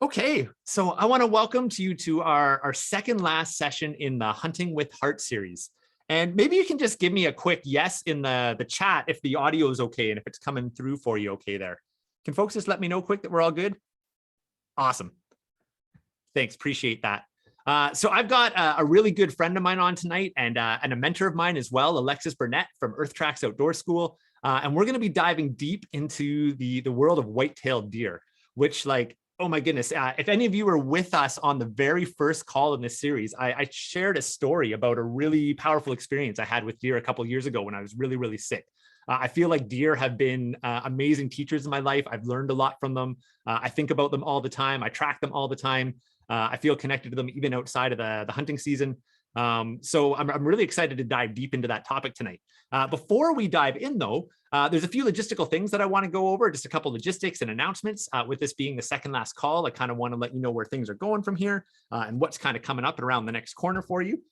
Okay, so I want to welcome you to our second last session in the Hunting with Heart series. And maybe you can just give me a quick yes in the chat if the audio is okay and if it's coming through for you okay there. Can folks just let me know quick that we're all good? Awesome. Thanks, appreciate that. So I've got a really good friend of mine on tonight and a mentor of mine as well, Alexis Burnett from Earth Tracks Outdoor School. And we're going to be diving deep into the world of white-tailed deer, which oh my goodness, if any of you were with us on the very first call in this series, I shared a story about a really powerful experience I had with deer a couple of years ago when I was really, really sick. I feel like deer have been amazing teachers in my life. I've learned a lot from them. I think about them all the time. I track them all the time. I feel connected to them even outside of the hunting season. So I'm really excited to dive deep into that topic tonight. Before we dive in though, there's a few logistical things that I want to go over, just a couple logistics and announcements. With this being the second last call, I kind of want to let you know where things are going from here and what's kind of coming up and around the next corner for you.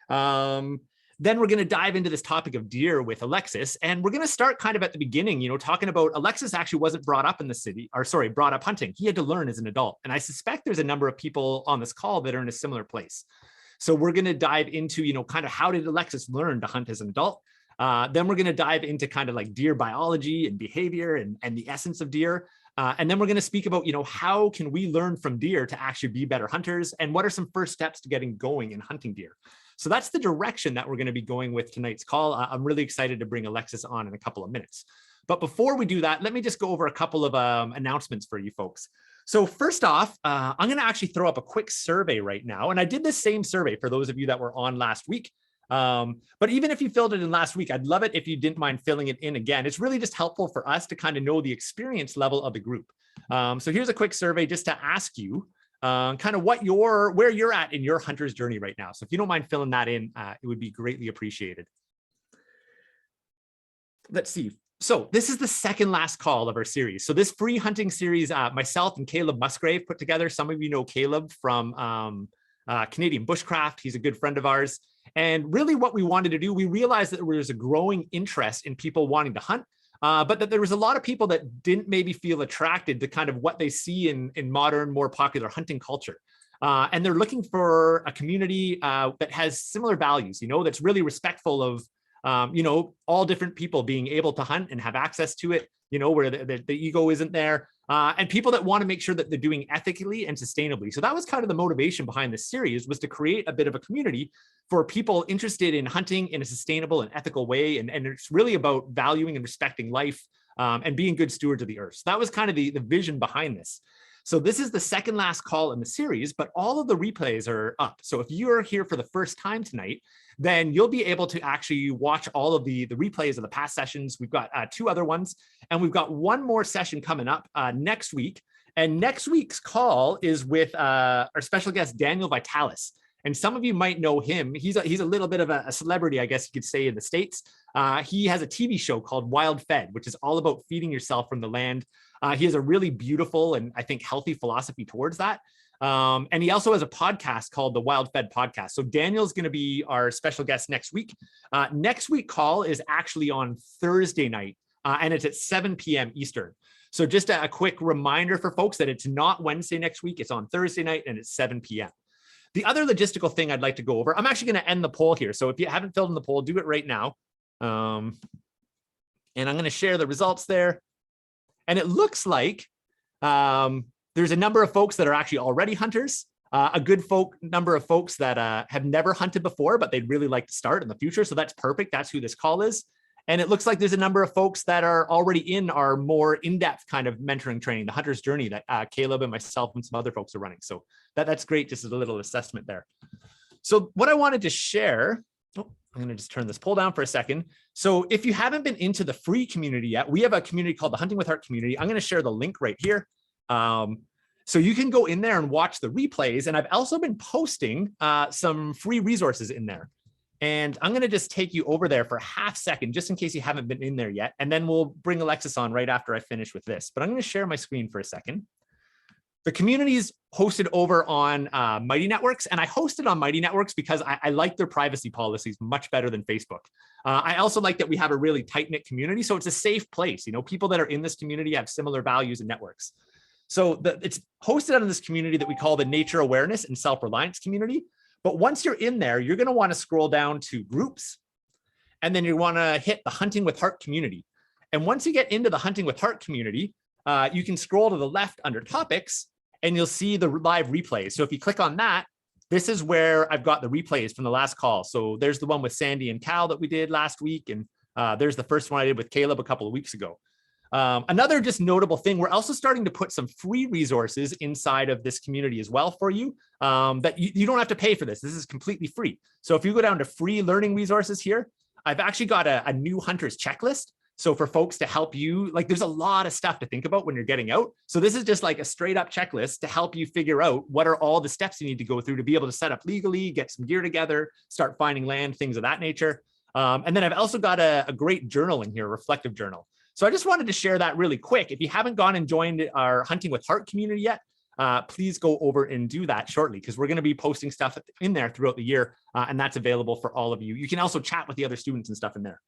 Then we're going to dive into this topic of deer with Alexis, and we're going to start kind of at the beginning, talking about Alexis actually wasn't brought up in the city, or sorry, brought up hunting. He had to learn as an adult. And I suspect there's a number of people on this call that are in a similar place. So we're going to dive into, kind of how did Alexis learn to hunt as an adult? Then we're going to dive into kind of like deer biology and behavior and the essence of deer. And then we're going to speak about, how can we learn from deer to actually be better hunters? And what are some first steps to getting going in hunting deer? So that's the direction that we're going to be going with tonight's call. I'm really excited to bring Alexis on in a couple of minutes. But before we do that, let me just go over a couple of announcements for you folks. So first off, I'm going to actually throw up a quick survey right now. And I did this same survey for those of you that were on last week. But even if you filled it in last week, I'd love it if you didn't mind filling it in again. It's really just helpful for us to kind of know the experience level of the group. So here's a quick survey just to ask you kind of where you're at in your hunter's journey right now. So if you don't mind filling that in, it would be greatly appreciated. Let's see. So this is the second last call of our series. So this free hunting series, myself and Caleb Musgrave put together. Some of you know Caleb from Canadian Bushcraft. He's a good friend of ours. And really what we wanted to do, we realized that there was a growing interest in people wanting to hunt, but that there was a lot of people that didn't maybe feel attracted to kind of what they see in modern, more popular hunting culture. And they're looking for a community that has similar values, that's really respectful of, all different people being able to hunt and have access to it, where the ego isn't there. And people that want to make sure that they're doing ethically and sustainably. So that was kind of the motivation behind this series, was to create a bit of a community for people interested in hunting in a sustainable and ethical way. And it's really about valuing and respecting life and being good stewards of the earth. So that was kind of the vision behind this. So this is the second last call in the series, but all of the replays are up. So if you're here for the first time tonight, then you'll be able to actually watch all of the replays of the past sessions. We've got 2 other ones, and we've got 1 more session coming up next week. And next week's call is with our special guest, Daniel Vitalis. And some of you might know him. He's a little bit of a celebrity, I guess you could say, in the States. He has a TV show called Wild Fed, which is all about feeding yourself from the land. He has a really beautiful and I think healthy philosophy towards that. And he also has a podcast called the Wild Fed Podcast. So Daniel's going to be our special guest next week. Next week call is actually on Thursday night, and it's at 7 p.m. Eastern. So just a quick reminder for folks that it's not Wednesday next week. It's on Thursday night and it's 7 p.m. The other logistical thing I'd like to go over, I'm actually going to end the poll here. So if you haven't filled in the poll, do it right now. And I'm going to share the results there. And it looks like there's a number of folks that are actually already hunters, a good number of folks that have never hunted before, but they'd really like to start in the future. So that's perfect. That's who this call is. And it looks like there's a number of folks that are already in our more in-depth kind of mentoring training, the hunter's journey that Caleb and myself and some other folks are running. So that's great, just as a little assessment there. So what I wanted to share, I'm going to just turn this poll down for a second. So if you haven't been into the free community yet, we have a community called the Hunting with Heart community. I'm going to share the link right here. So you can go in there and watch the replays. And I've also been posting some free resources in there. And I'm going to just take you over there for a half second, just in case you haven't been in there yet. And then we'll bring Alexis on right after I finish with this. But I'm going to share my screen for a second. The community is hosted over on Mighty Networks, and I hosted on Mighty Networks because I like their privacy policies much better than Facebook. I also like that we have a really tight-knit community, so it's a safe place. People that are in this community have similar values and networks. So it's hosted out of this community that we call the Nature Awareness and Self-Reliance community. But once you're in there, you're going to want to scroll down to groups, and then you want to hit the Hunting with Heart community. And once you get into the Hunting with Heart community, you can scroll to the left under topics, and you'll see the live replays. So if you click on that, this is where I've got the replays from the last call. So there's the one with Sandy and Cal that we did last week. And there's the first one I did with Caleb a couple of weeks ago. Another just notable thing, we're also starting to put some free resources inside of this community as well for you, that you don't have to pay for this. This is completely free. So if you go down to free learning resources here, I've actually got a new hunters checklist. So for folks to help you, like there's a lot of stuff to think about when you're getting out. So this is just like a straight up checklist to help you figure out what are all the steps you need to go through to be able to set up legally, get some gear together, start finding land, things of that nature. And then I've also got a great journal in here, a reflective journal. So I just wanted to share that really quick. If you haven't gone and joined our Hunting with Heart community yet, please go over and do that shortly, because we're going to be posting stuff in there throughout the year, and that's available for all of you. You can also chat with the other students and stuff in there.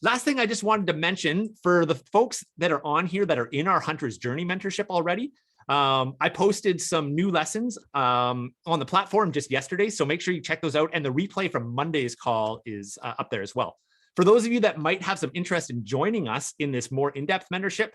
Last thing I just wanted to mention for the folks that are on here that are in our Hunter's Journey mentorship already, I posted some new lessons on the platform just yesterday, so make sure you check those out. And the replay from Monday's call is up there as well. For those of you that might have some interest in joining us in this more in-depth mentorship,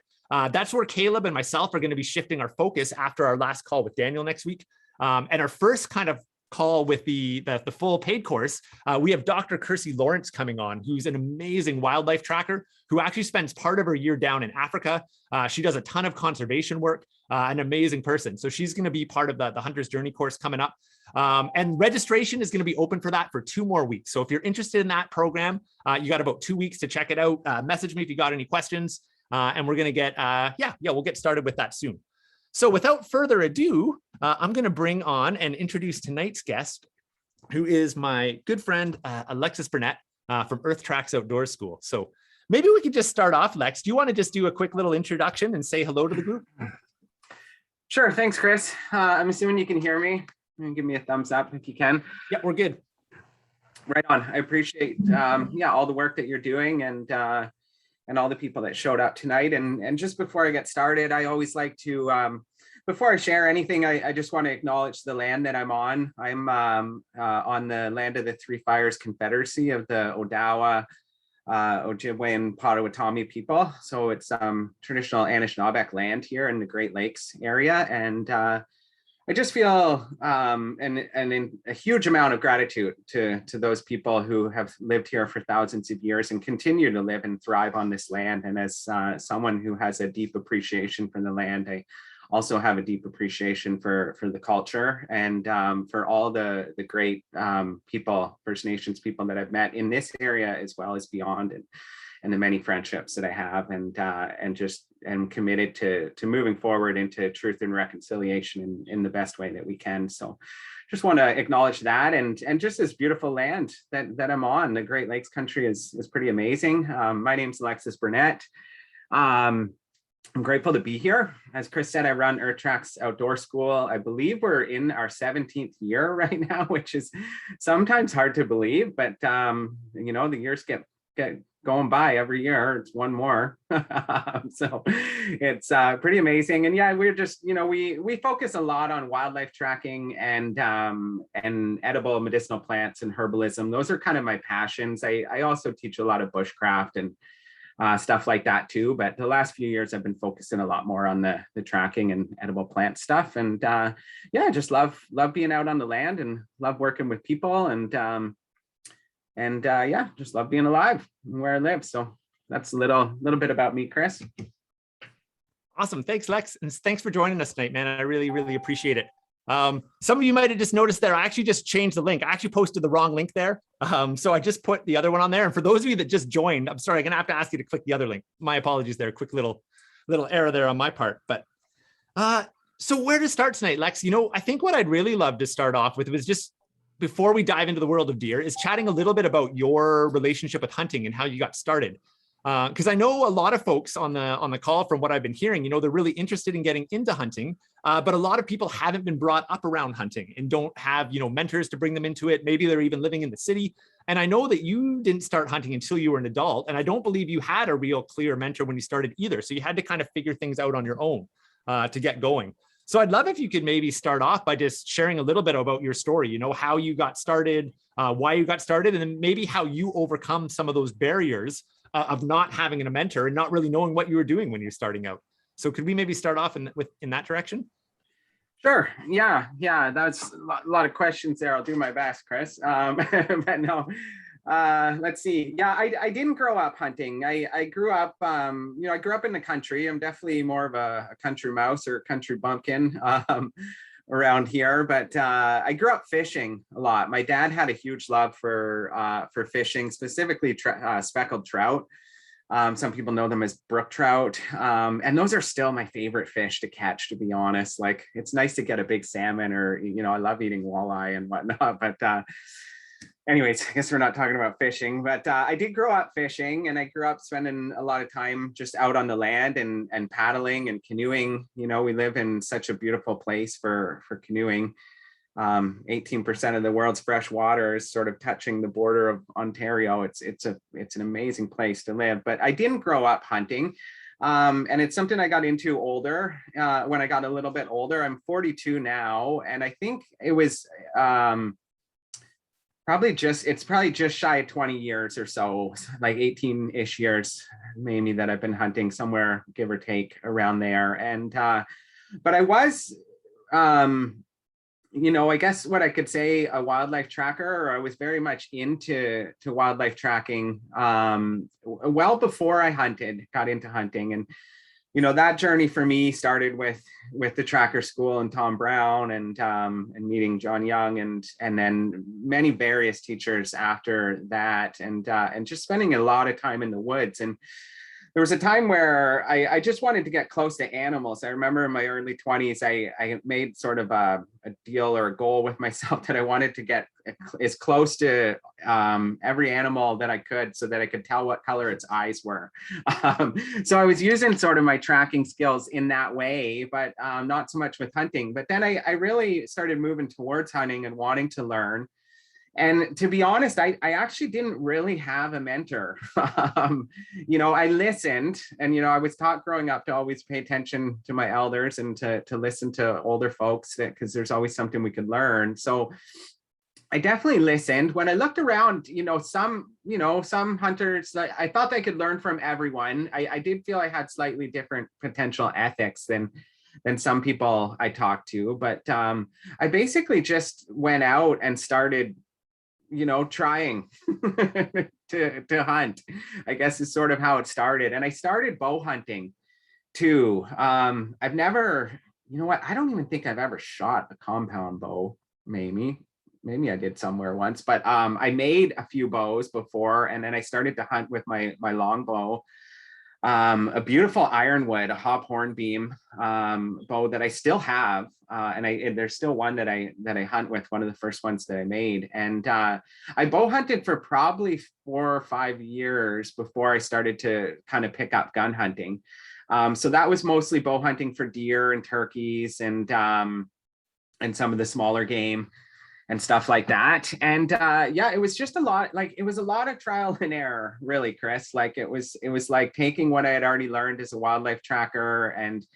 that's where Caleb and myself are going to be shifting our focus after our last call with Daniel next week. And our first kind of call with the full paid course, we have Dr. Kirsty Lawrence coming on, who's an amazing wildlife tracker who actually spends part of her year down in Africa. She does a ton of conservation work, an amazing person. So she's going to be part of the Hunter's Journey course coming up. And registration is going to be open for that for 2 more weeks. So if you're interested in that program, you got about 2 weeks to check it out. Message me if you got any questions, and we're going to get, we'll get started with that soon. So without further ado, I'm going to bring on and introduce tonight's guest, who is my good friend, Alexis Burnett from Earth Tracks Outdoor School. So maybe we could just start off, Lex. Do you want to just do a quick little introduction and say hello to the group? Sure. Thanks, Chris. I'm assuming you can hear me. Give me a thumbs up if you can. Yeah, we're good. Right on. I appreciate all the work that you're doing and all the people that showed up tonight. And just before I get started, I always like to, before I share anything, I just want to acknowledge the land that I'm on. I'm on the land of the Three Fires Confederacy of the Odawa, Ojibwe, and Potawatomi people. So it's traditional Anishinaabeg land here in the Great Lakes area. And I just feel a huge amount of gratitude to those people who have lived here for thousands of years and continue to live and thrive on this land. And as someone who has a deep appreciation for the land, I also have a deep appreciation for the culture and for all the great people, First Nations people that I've met in this area as well as beyond, and the many friendships that I have, and just am committed to moving forward into truth and reconciliation in the best way that we can. So just want to acknowledge that, and just this beautiful land that I'm on. The Great Lakes country is pretty amazing. My name's Alexis Burnett. I'm grateful to be here. As Chris said, I run Earth Tracks Outdoor School. I believe we're in our 17th year right now, which is sometimes hard to believe, but the years get going by every year. It's one more. So it's pretty amazing. And yeah, we're just, we focus a lot on wildlife tracking and edible medicinal plants and herbalism. Those are kind of my passions. I also teach a lot of bushcraft and stuff like that too. But the last few years I've been focusing a lot more on the tracking and edible plant stuff. And just love being out on the land and love working with people and just love being alive where I live. So that's a little bit about me, Chris. Awesome. Thanks, Lex. And thanks for joining us tonight, man. I really, really appreciate it. Some of you might have just noticed there, I actually just changed the link. I actually posted the wrong link there. So I just put the other one on there. And for those of you that just joined, I'm sorry, I'm gonna have to ask you to click the other link. My apologies there, quick little error there on my part. But so where to start tonight, Lex? I think what I'd really love to start off with was just, before we dive into the world of deer, is chatting a little bit about your relationship with hunting and how you got started. Because I know a lot of folks on the call, from what I've been hearing, they're really interested in getting into hunting, but a lot of people haven't been brought up around hunting and don't have, mentors to bring them into it. Maybe they're even living in the city. And I know that you didn't start hunting until you were an adult. And I don't believe you had a real clear mentor when you started either. So you had to kind of figure things out on your own. to get going. So I'd love if you could maybe start off by just sharing a little bit about your story, you know, how you got started, why you got started, and then maybe how you overcome some of those barriers of not having a mentor and not really knowing what you were doing when you're starting out. So could we maybe start off in that direction? Sure. Yeah. That's a lot of questions there. I'll do my best, Chris. But no, let's see. Yeah, I didn't grow up hunting. I grew up, I grew up in the country. I'm definitely more of a country mouse or country bumpkin around here. But I grew up fishing a lot. My dad had a huge love for fishing, specifically speckled trout. Some people know them as brook trout. And those are still my favorite fish to catch, to be honest. Like, it's nice to get a big salmon, or, I love eating walleye and whatnot. But anyways, I guess we're not talking about fishing, but I did grow up fishing, and I grew up spending a lot of time just out on the land and paddling and canoeing. We live in such a beautiful place for canoeing. 18% of the world's fresh water is sort of touching the border of Ontario. It's an amazing place to live. But I didn't grow up hunting. And it's something I got into older, when I got a little bit older. I'm 42 now, and I think it was probably just shy of 20 years or so, like 18-ish years maybe, that I've been hunting, somewhere give or take around there. And but I was I guess what I could say, a wildlife tracker, or I was very much into wildlife tracking well before I got into hunting. And that journey for me started with the tracker school and Tom Brown, and meeting John Young, and then many various teachers after that, and just spending a lot of time in the woods. And there was a time where I just wanted to get close to animals. I remember in my early 20s, I made sort of a deal or a goal with myself that I wanted to get as close to every animal that I could, so that I could tell what color its eyes were. So I was using sort of my tracking skills in that way, but not so much with hunting. But then I really started moving towards hunting and wanting to learn. And to be honest, I actually didn't really have a mentor. I listened, and, I was taught growing up to always pay attention to my elders and to listen to older folks, because there's always something we could learn. So I definitely listened. When I looked around, some hunters, I thought they could learn from everyone. I did feel I had slightly different potential ethics than some people I talked to. But I basically just went out and started trying to hunt, I guess, is sort of how it started. And I started bow hunting too. I've never, I don't even think I've ever shot a compound bow. Maybe I did somewhere once, but I made a few bows before, and then I started to hunt with my longbow. A beautiful ironwood, a hop hornbeam bow that I still have, and there's still one that I hunt with, one of the first ones that I made. And I bow hunted for probably 4 or 5 years before I started to kind of pick up gun hunting. So that was mostly bow hunting for deer and turkeys, and some of the smaller game and stuff like that. And it was just a lot of trial and error, really, Chris. Like, it was like taking what I had already learned as a wildlife tracker and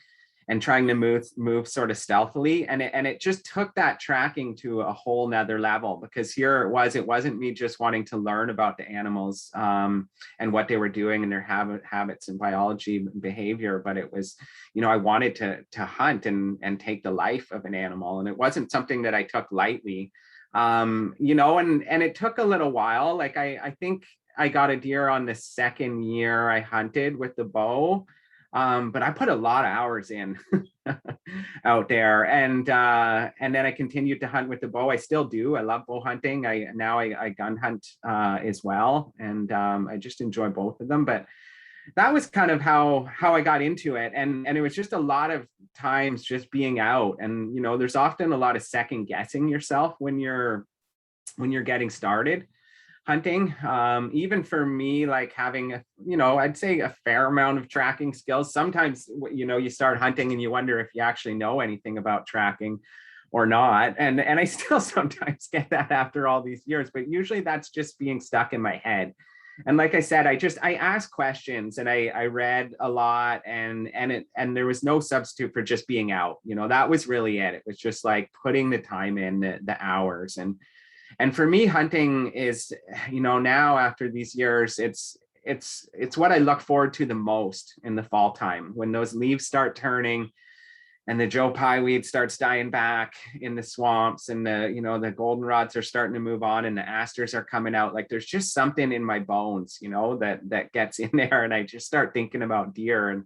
trying to move sort of stealthily. And it just took that tracking to a whole nother level, because here it wasn't me just wanting to learn about the animals and what they were doing and their habits and biology and behavior, but it was, I wanted to hunt and take the life of an animal. And it wasn't something that I took lightly, and it took a little while. Like, I think I got a deer on the second year I hunted with the bow. But I put a lot of hours in out there, and then I continued to hunt with the bow. I still do. I love bow hunting. I gun hunt as well, and I just enjoy both of them. But that was kind of how I got into it, and it was just a lot of times just being out, and there's often a lot of second guessing yourself when you're getting started hunting. Even for me, like, having I'd say a fair amount of tracking skills. Sometimes you start hunting and you wonder if you actually know anything about tracking or not, and I still sometimes get that after all these years, but usually that's just being stuck in my head. like I said, I asked questions, and I read a lot, and there was no substitute for just being out. That was really it. It was just like putting the time in, the hours. And for me, hunting is, now after these years, it's what I look forward to the most in the fall time, when those leaves start turning and the Joe Pye weed starts dying back in the swamps, and the goldenrods are starting to move on, and the asters are coming out. Like, there's just something in my bones, that gets in there, and I just start thinking about deer. And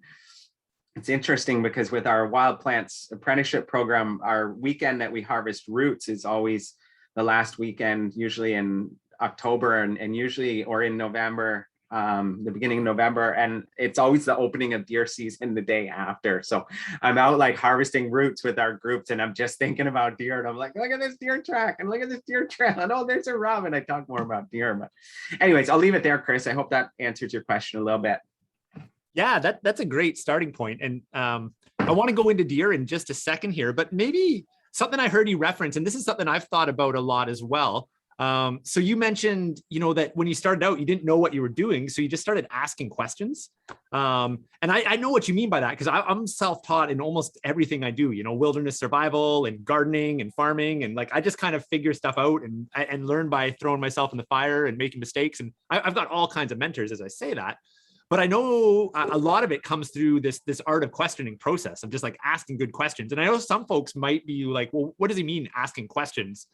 it's interesting because with our wild plants apprenticeship program, our weekend that we harvest roots is always the last weekend, usually in October, and usually, or in November, the beginning of November, and it's always the opening of deer season the day after. So I'm out like harvesting roots with our groups, and I'm just thinking about deer, and I'm like, look at this deer track, and look at this deer trail, and oh, there's a rub, and I talk more about deer. But anyways, I'll leave it there, Chris. I hope that answers your question a little bit. Yeah, that's a great starting point. And I want to go into deer in just a second here, but maybe something I heard you reference, and this is something I've thought about a lot as well. So you mentioned, that when you started out, you didn't know what you were doing, so you just started asking questions. And I know what you mean by that, because I'm self-taught in almost everything I do, wilderness survival and gardening and farming. And like, I just kind of figure stuff out and learn by throwing myself in the fire and making mistakes. And I've got all kinds of mentors as I say that. But I know a lot of it comes through this art of questioning process of just like asking good questions. And I know some folks might be like, well, what does he mean asking questions?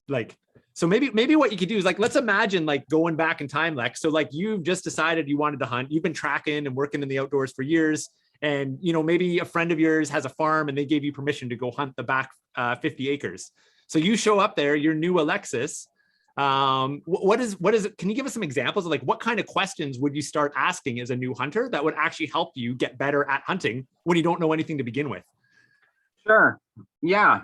Like, so maybe what you could do is like, let's imagine like going back in time, Lex. So like, you've just decided you wanted to hunt. You've been tracking and working in the outdoors for years. And, maybe a friend of yours has a farm and they gave you permission to go hunt the back 50 acres. So you show up there, your new Alexis. What is it? Can you give us some examples of like, what kind of questions would you start asking as a new hunter that would actually help you get better at hunting when you don't know anything to begin with? Sure. Yeah.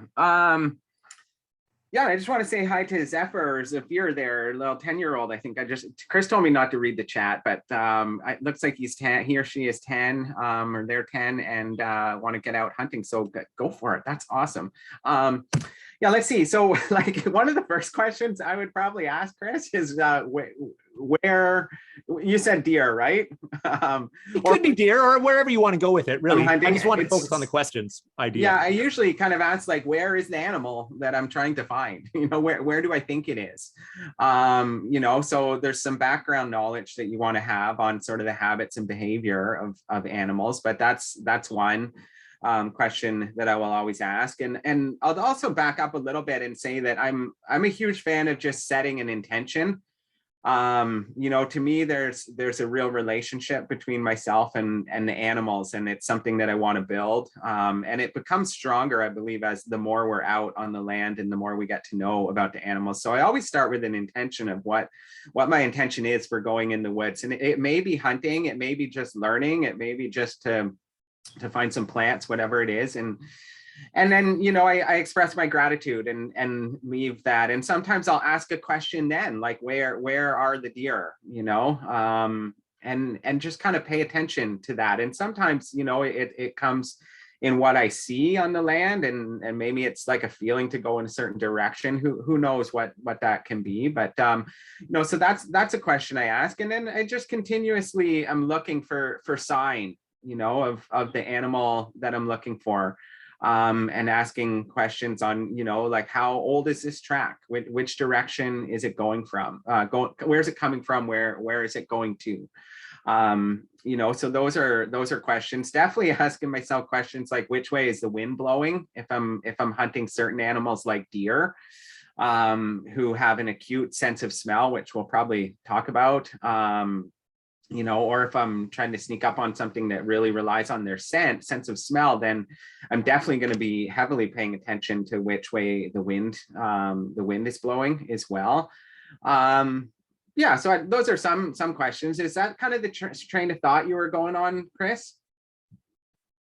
Yeah, I just want to say hi to Zephyr or Zephyr there, little 10-year-old. I think Chris told me not to read the chat, but it looks like he's 10, he or she is 10, or they're 10, and want to get out hunting. So go for it. That's awesome. Yeah, let's see. So like, one of the first questions I would probably ask Chris is where you said deer, right? It could be deer or wherever you want to go with it, really. I just want to focus on the questions idea. Yeah, I usually kind of ask like, where is the animal that I'm trying to find? Where do I think it is? So there's some background knowledge that you want to have on sort of the habits and behavior of animals, but that's one question that I will always ask. And I'll also back up a little bit and say that I'm a huge fan of just setting an intention. To me, there's a real relationship between myself and the animals, and it's something that I want to build. And it becomes stronger, I believe, as the more we're out on the land and the more we get to know about the animals. So I always start with an intention of what my intention is for going in the woods. And it may be hunting, it may be just learning, it may be just to find some plants, whatever it is. And then, I express my gratitude and leave that. And sometimes I'll ask a question then, like, where are the deer, and just kind of pay attention to that. And sometimes, it comes in what I see on the land, and maybe it's like a feeling to go in a certain direction. Who knows what that can be, but so that's a question I ask. And then I just continuously am looking for sign, of the animal that I'm looking for. And asking questions on, like, how old is this track? Which direction is it going from? Where's it coming from? Where is it going to? So those are questions. Definitely asking myself questions like, which way is the wind blowing? If I'm hunting certain animals like deer, who have an acute sense of smell, which we'll probably talk about. Or if I'm trying to sneak up on something that really relies on their sense of smell, then I'm definitely going to be heavily paying attention to which way the wind is blowing as well. So those are some questions. Is that kind of the train of thought you were going on, Chris?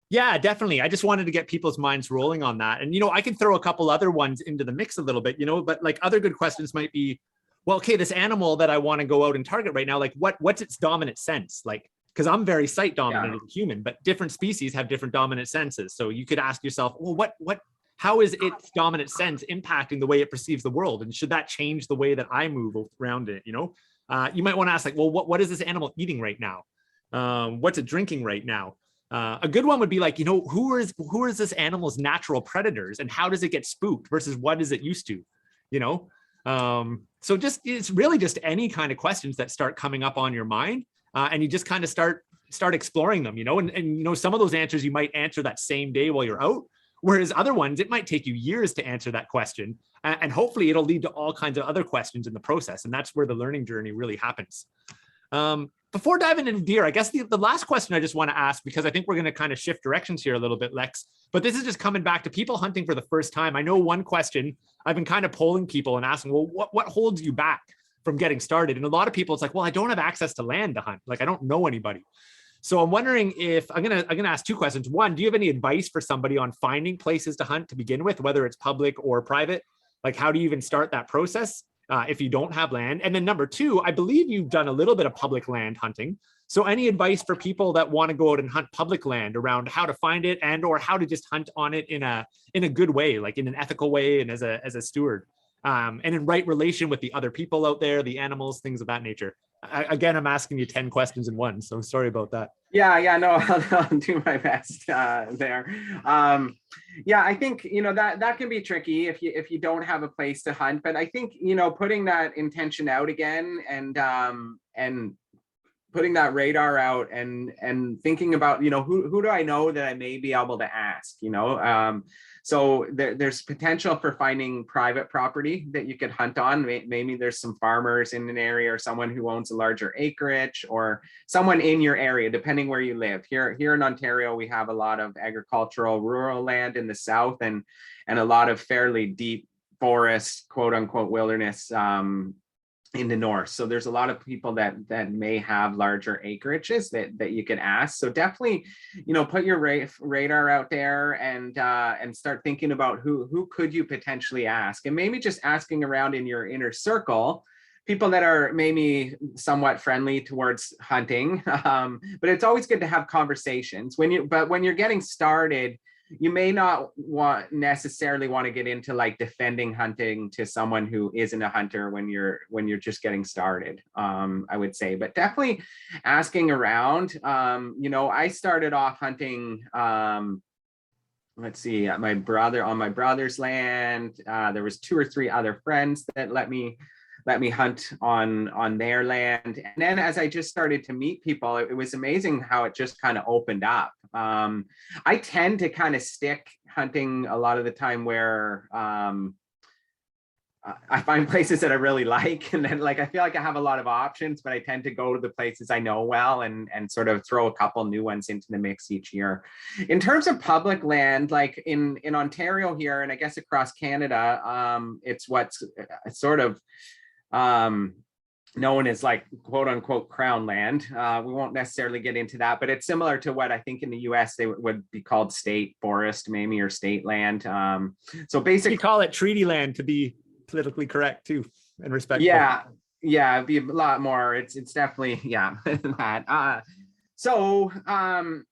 Yeah, definitely. I just wanted to get people's minds rolling on that. And, I can throw a couple other ones into the mix a little bit, but like other good questions might be, well, okay, this animal that I want to go out and target right now, like what's its dominant sense? Like, because I'm very sight dominant as a human, but different species have different dominant senses. So you could ask yourself, well, how is its dominant sense impacting the way it perceives the world? And should that change the way that I move around it? You might want to ask like, well, what is this animal eating right now? What's it drinking right now? A good one would be like, who is this animal's natural predators and how does it get spooked versus what is it used to, so it's really just any kind of questions that start coming up on your mind, and you just kind of start exploring them, and some of those answers you might answer that same day while you're out, whereas other ones, it might take you years to answer that question, and hopefully it'll lead to all kinds of other questions in the process, and that's where the learning journey really happens. Before diving into deer, I guess the last question I just want to ask, because I think we're going to kind of shift directions here a little bit, Lex, but this is just coming back to people hunting for the first time. I know one question I've been kind of polling people and asking, well, what holds you back from getting started? And a lot of people, it's like, well, I don't have access to land to hunt. Like, I don't know anybody. So I'm wondering if I'm going to ask two questions. One, do you have any advice for somebody on finding places to hunt to begin with, whether it's public or private? Like, how do you even start that process? If you don't have land? And then number two, I believe you've done a little bit of public land hunting. So any advice for people that want to go out and hunt public land around how to find it and or how to just hunt on it in a good way, like in an ethical way and as a steward, and in right relation with the other people out there, the animals, things of that nature. Again, I'm asking you 10 questions in one, so sorry about that. Yeah, no, I'll do my best there. I think that can be tricky if you don't have a place to hunt. But I think putting that intention out again and putting that radar out and thinking about who do I know that I may be able to ask. So there's potential for finding private property that you could hunt on. Maybe there's some farmers in an area or someone who owns a larger acreage or someone in your area, depending where you live. Here in Ontario, we have a lot of agricultural rural land in the south and a lot of fairly deep forest, quote unquote, wilderness in the north. So there's a lot of people that may have larger acreages that you can ask. So definitely, put your radar out there and start thinking about who could you potentially ask, and maybe just asking around in your inner circle, people that are maybe somewhat friendly towards hunting. But it's always good to have conversations when you're getting started. You may not necessarily want to get into like defending hunting to someone who isn't a hunter when you're just getting started, I would say. But definitely asking around. I started off hunting, let's see, on my brother's land. There was 2 or 3 other friends that let me hunt on their land. And then as I just started to meet people, it was amazing how it just kind of opened up. I tend to kind of stick hunting a lot of the time where I find places that I really like, and then I feel like I have a lot of options, but I tend to go to the places I know well and sort of throw a couple new ones into the mix each year. In terms of public land, like in Ontario here, and I guess across Canada, it's what's sort of known as like quote unquote crown land. We won't necessarily get into that, but it's similar to what I think in the US they would be called state forest, maybe, or state land. So basically, we call it treaty land to be politically correct too and respectful. Yeah, it'd be a lot more. It's definitely that.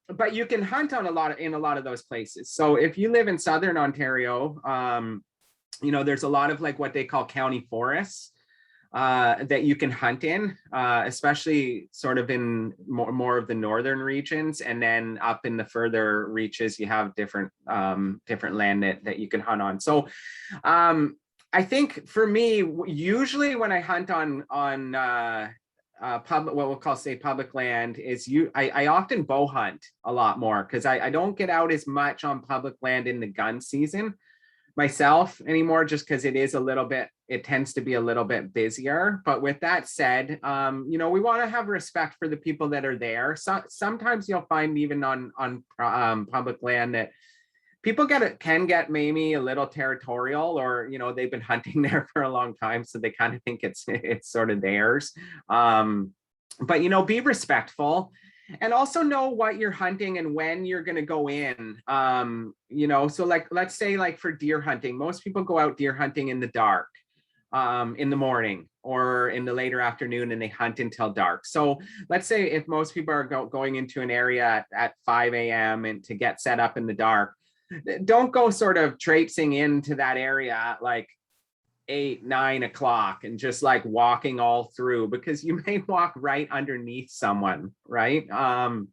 But you can hunt on in a lot of those places. So if you live in southern Ontario, there's a lot of like what they call county forests that you can hunt in, especially sort of in more of the northern regions, and then up in the further reaches, you have different land that you can hunt on. So I think for me, usually when I hunt on public, what we'll call say public land, is I often bow hunt a lot more because I don't get out as much on public land in the gun season myself anymore, just because it tends to be a little bit busier. But with that said, we want to have respect for the people that are there. So sometimes you'll find even on public land that people can get maybe a little territorial, or they've been hunting there for a long time, so they kind of think it's sort of theirs. But be respectful. And also know what you're hunting and when you're going to go in. So like, let's say like for deer hunting, most people go out deer hunting in the dark, in the morning or in the later afternoon, and they hunt until dark. So let's say if most people are going into an area at 5 a.m. and to get set up in the dark, don't go sort of traipsing into that area like 8, 9 o'clock and just like walking all through, because you may walk right underneath someone, right? And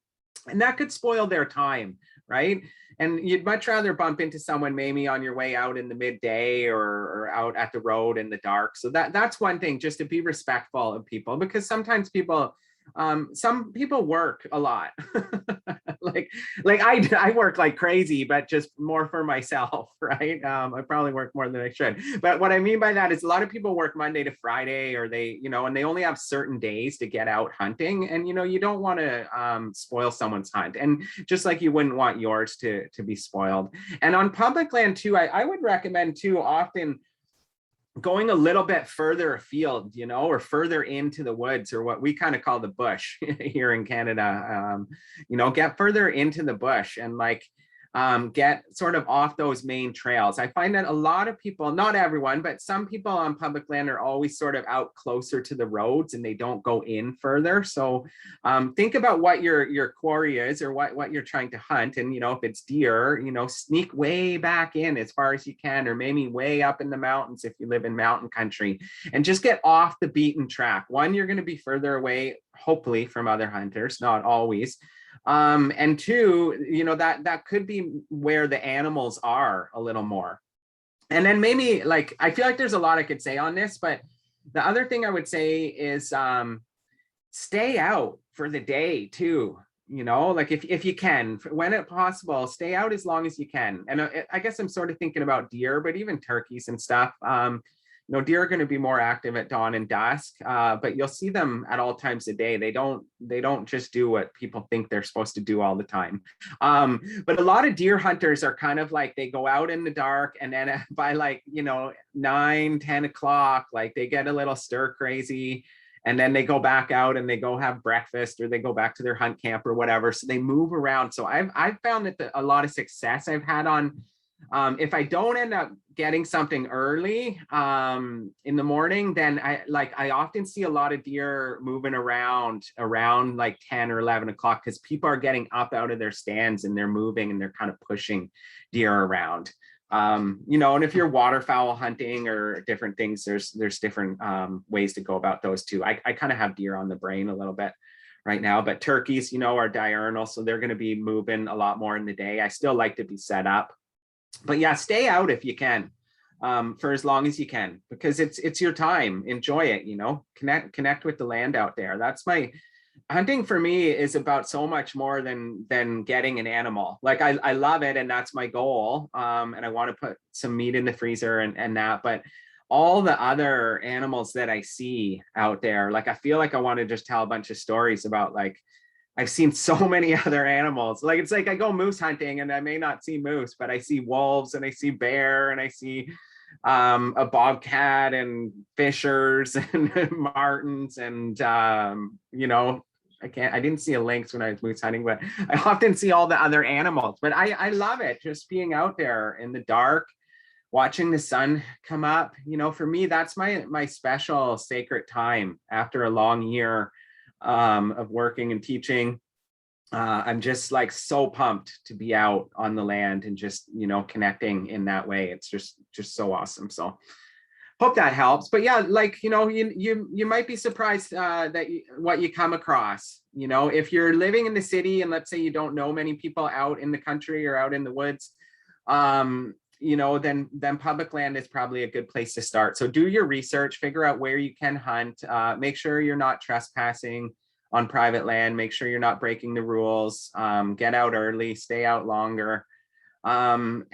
that could spoil their time, right? And you'd much rather bump into someone maybe on your way out in the midday, or out at the road in the dark. So that's one thing, just to be respectful of people, because sometimes some people work a lot. like I work like crazy, but just more for myself, right? I probably work more than I should. But what I mean by that is a lot of people work Monday to Friday, or they, and they only have certain days to get out hunting. And, you don't want to spoil someone's hunt. And just like you wouldn't want yours to be spoiled. And on public land too, I would recommend too, often going a little bit further afield, or further into the woods, or what we kind of call the bush here in Canada. Get further into the bush and get sort of off those main trails. I find that a lot of people, not everyone, but some people on public land are always sort of out closer to the roads and they don't go in further. So think about what your quarry is, or what you're trying to hunt. And, if it's deer, sneak way back in as far as you can, or maybe way up in the mountains if you live in mountain country, and just get off the beaten track. One, you're going to be further away, hopefully, from other hunters, not always. And two, that could be where the animals are a little more. And then maybe I feel like there's a lot I could say on this, but the other thing I would say is stay out for the day too. If you can, when it's possible, stay out as long as you can. And I guess I'm sort of thinking about deer, but even turkeys and stuff. Deer are going to be more active at dawn and dusk, but you'll see them at all times of day. They don't just do what people think they're supposed to do all the time. But a lot of deer hunters are kind of like, they go out in the dark, and then by 9, 10 o'clock, they get a little stir crazy, and then they go back out and they go have breakfast, or they go back to their hunt camp or whatever. So they move around. So I've found that a lot of success I've had on, if I don't end up getting something early in the morning, then I often see a lot of deer moving around 10 or 11 o'clock, because people are getting up out of their stands and they're moving and they're kind of pushing deer around. And if you're waterfowl hunting or different things, there's different ways to go about those too. I kind of have deer on the brain a little bit right now, but turkeys, are diurnal, so they're going to be moving a lot more in the day. I still like to be set up. But yeah, stay out if you can, for as long as you can, because it's your time. Enjoy it, connect with the land out there. That's my hunting. For me, is about so much more than getting an animal. I love it, and that's my goal. And I want to put some meat in the freezer and that, but all the other animals that I see out there, I feel like I want to just tell a bunch of stories about I've seen so many other animals. It's like I go moose hunting and I may not see moose, but I see wolves and I see bear and I see a bobcat and fishers and martins and I didn't see a lynx when I was moose hunting, but I often see all the other animals. But I love it, just being out there in the dark, watching the sun come up. For me, that's my special sacred time after a long year of working and teaching. I'm just so pumped to be out on the land and just connecting in that way. It's just so awesome. So hope that helps. But yeah, you might be surprised what you come across. If you're living in the city and let's say you don't know many people out in the country or out in the woods, then public land is probably a good place to start. So do your research, figure out where you can hunt, make sure you're not trespassing on private land, make sure you're not breaking the rules, get out early, stay out longer, and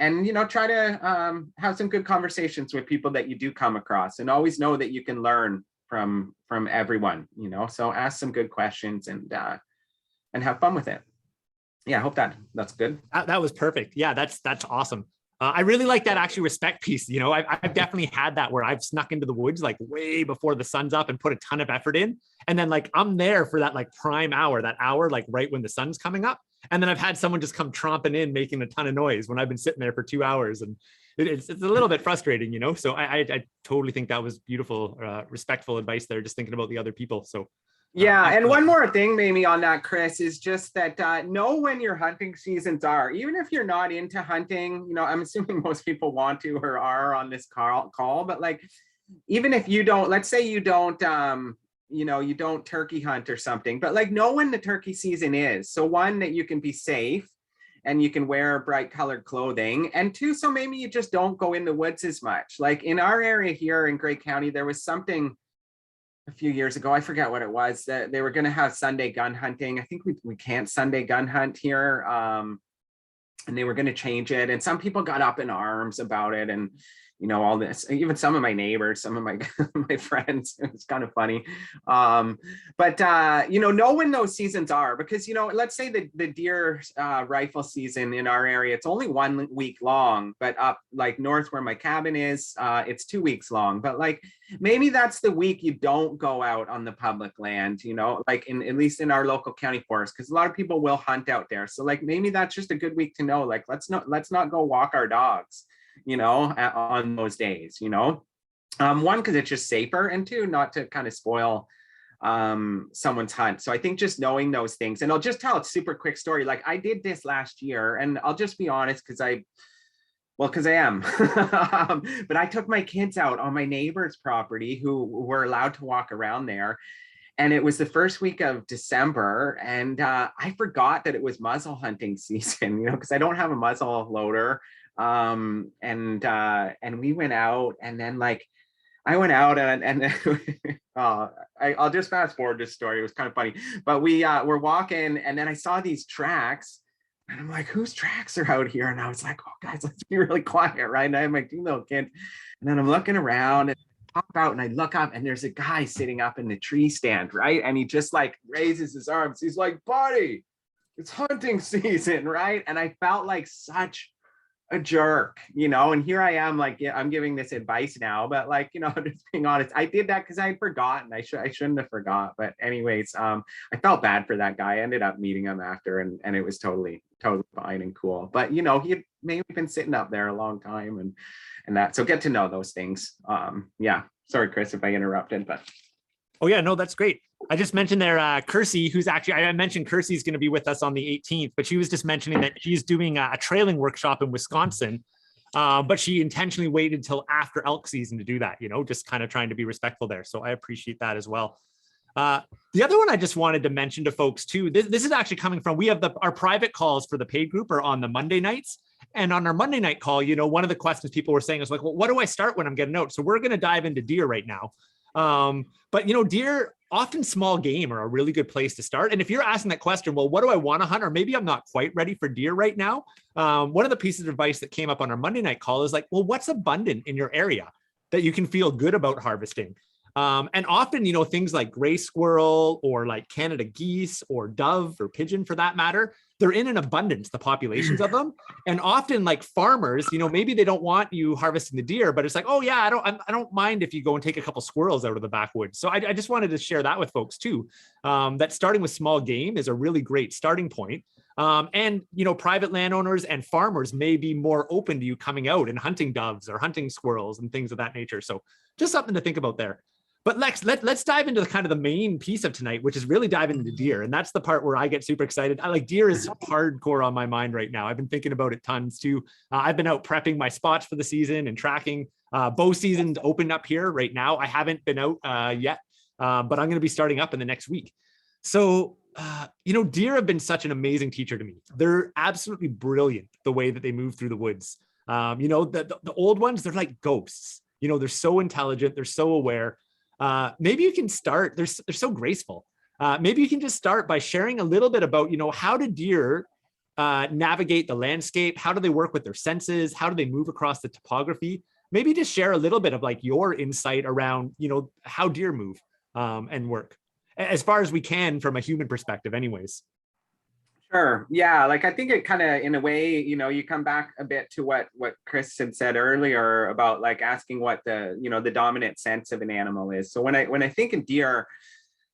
try to have some good conversations with people that you do come across, and always know that you can learn from everyone, so ask some good questions and have fun with it. Yeah, I hope that's good. That was perfect. Yeah, that's awesome. I really like that actually respect piece. I've definitely had that where I've snuck into the woods way before the sun's up and put a ton of effort in. And then I'm there for that prime hour, that hour, right when the sun's coming up. And then I've had someone just come tromping in, making a ton of noise when I've been sitting there for 2 hours. And it's a little bit frustrating, So I totally think that was beautiful, respectful advice there, just thinking about the other people. So yeah, and one more thing maybe on that, Chris, is just that know when your hunting seasons are. Even if you're not into hunting, I'm assuming most people want to or are on this call, but even if you don't, let's say you don't, you don't turkey hunt or something, but like know when the turkey season is. So one, that you can be safe and you can wear bright colored clothing. And two, so maybe you just don't go in the woods as much. Like in our area here in Grey County, there was something a few years ago, I forget what it was, that they were going to have Sunday gun hunting. I think we can't Sunday gun hunt here. And they were going to change it. And some people got up in arms about it. And, all this, even some of my neighbors, some of my, my friends, it was kind of funny. But know when those seasons are, because, let's say the deer rifle season in our area, it's only 1 week long, but up like north where my cabin is, it's 2 weeks long. But like, maybe that's the week you don't go out on the public land, like at least in our local county forest, because a lot of people will hunt out there. So like, maybe that's just a good week to know, like, let's not go walk our dogs, on those days, one, because it's just safer, and two, not to kind of spoil someone's hunt. So I think just knowing those things, and I'll just tell a super quick story. Like I did this last year, and I'll just be honest, because I am. But I took my kids out on my neighbor's property who were allowed to walk around there. And it was the first week of December. And I forgot that it was muzzle hunting season, because I don't have a muzzle loader. And we went out, and then like, I went out and I'll just fast forward this story. It was kind of funny, but we were walking, and then I saw these tracks. And I'm like, whose tracks are out here? And I was like, oh, guys, let's be really quiet, right? And I have my 2 little kids. And then I'm looking around and I pop out and I look up, and there's a guy sitting up in the tree stand, right? And he just like raises his arms. He's like, buddy, it's hunting season, right? And I felt like such a jerk, and here I am, like, yeah, I'm giving this advice now, but like, just being honest, I did that because I had forgotten. I shouldn't have forgot. But anyways, I felt bad for that guy. I ended up meeting him after, and it was totally fine and cool. But he had maybe been sitting up there a long time, and that, so get to know those things. Yeah, sorry, Chris, if I interrupted, but. Oh yeah, no, that's great. I just mentioned there, Kersey, who's actually, I mentioned Kersey's going to be with us on the 18th, but she was just mentioning that she's doing a trailing workshop in Wisconsin, but she intentionally waited till after elk season to do that, just kind of trying to be respectful there. So I appreciate that as well. The other one I just wanted to mention to folks too, this is actually coming from, we have our private calls for the paid group are on the Monday nights. And on our Monday night call, one of the questions people were saying is like, well, what do I start when I'm getting out? So we're going to dive into deer right now. But deer, often small game, are a really good place to start. And if you're asking that question, well, what do I want to hunt? Or maybe I'm not quite ready for deer right now. One of the pieces of advice that came up on our Monday night call is like, well, what's abundant in your area that you can feel good about harvesting? And often, things like gray squirrel or like Canada geese or dove or pigeon for that matter, they're in an abundance, the populations of them. And often like farmers, maybe they don't want you harvesting the deer, but it's like, oh yeah, I don't mind if you go and take a couple squirrels out of the backwoods. So I just wanted to share that with folks too, that starting with small game is a really great starting point. And private landowners and farmers may be more open to you coming out and hunting doves or hunting squirrels and things of that nature. So just something to think about there. But Lex, let's dive into the main piece of tonight, which is really diving into deer. And that's the part where I get super excited. Deer is hardcore on my mind right now. I've been thinking about it tons too. I've been out prepping my spots for the season and tracking. Bow season's opened up here right now. I haven't been out yet, but I'm going to be starting up in the next week. So, deer have been such an amazing teacher to me. They're absolutely brilliant the way that they move through the woods. The old ones, they're like ghosts. They're so intelligent. They're so aware. Maybe you can start, they're so graceful. Maybe you can just start by sharing a little bit about, how do deer navigate the landscape? How do they work with their senses? How do they move across the topography? Maybe just share a little bit of like your insight around, how deer move and work as far as we can from a human perspective anyways. Sure. Yeah. Like, I think it kind of, in a way, you come back a bit to what Chris had said earlier about like asking what the dominant sense of an animal is. So when I think of deer,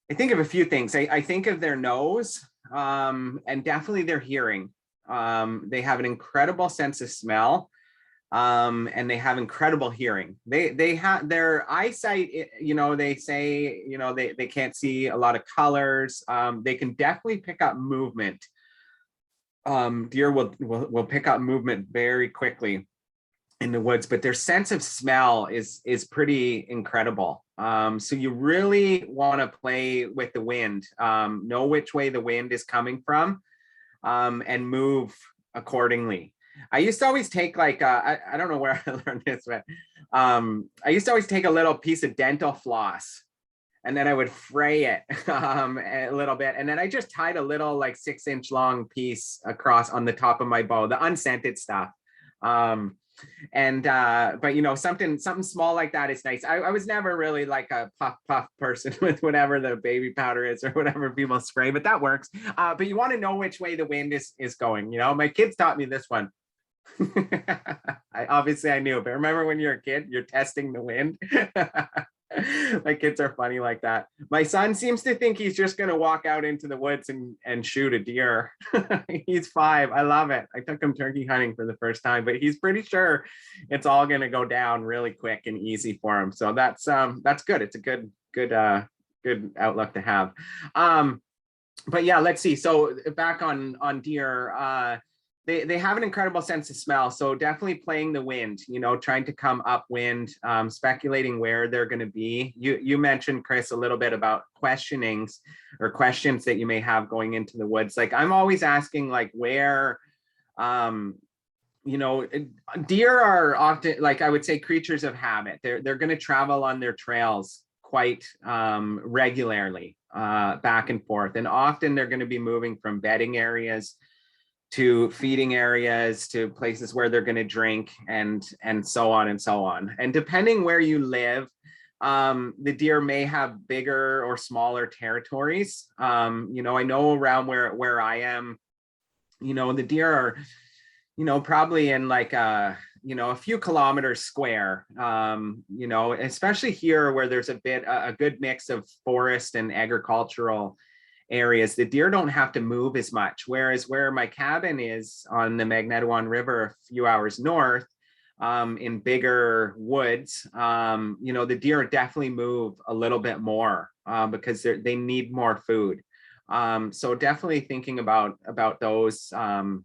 I think of a few things. I think of their nose, and definitely their hearing. They have an incredible sense of smell, and they have incredible hearing. They have their eyesight, they say, they can't see a lot of colors. They can definitely pick up movement. Deer will pick up movement very quickly. in the woods, but their sense of smell is pretty incredible. So you really want to play with the wind, know which way the wind is coming from, and move accordingly. I used to always take like I don't know where I learned this, but I used to always take a little piece of dental floss, and then I would fray it a little bit, and then I just tied a little like 6-inch long piece across on the top of my bow, the unscented stuff. But you know, something small like that is nice. I was never really like a puff person with whatever the baby powder is or whatever people spray, but that works. But you want to know which way the wind is going. You know, my kids taught me this one. I knew, but remember when you're a kid, you're testing the wind. My kids are funny like that. My son seems to think he's just going to walk out into the woods and shoot a deer. He's 5. I love it. I took him turkey hunting for the first time, but he's pretty sure it's all going to go down really quick and easy for him. So that's good. It's a good outlook to have. But yeah, let's see. So back on deer, they have an incredible sense of smell. So definitely playing the wind, you know, trying to come upwind, speculating where they're going to be. You mentioned, Chris, a little bit about questions that you may have going into the woods. Like I'm always asking like where, you know, deer are often, like I would say, creatures of habit. They're going to travel on their trails quite regularly, back and forth. And often they're going to be moving from bedding areas to feeding areas, to places where they're going to drink, and so on and so on. And depending where you live, the deer may have bigger or smaller territories. You know, I know around where I am, you know, the deer are, you know, probably in like a few kilometers square, you know, especially here where there's a good mix of forest and agricultural areas. The deer don't have to move as much, whereas where my cabin is on the Magnetawan River a few hours north, in bigger woods, you know, the deer definitely move a little bit more, because they need more food. So definitely thinking about those kind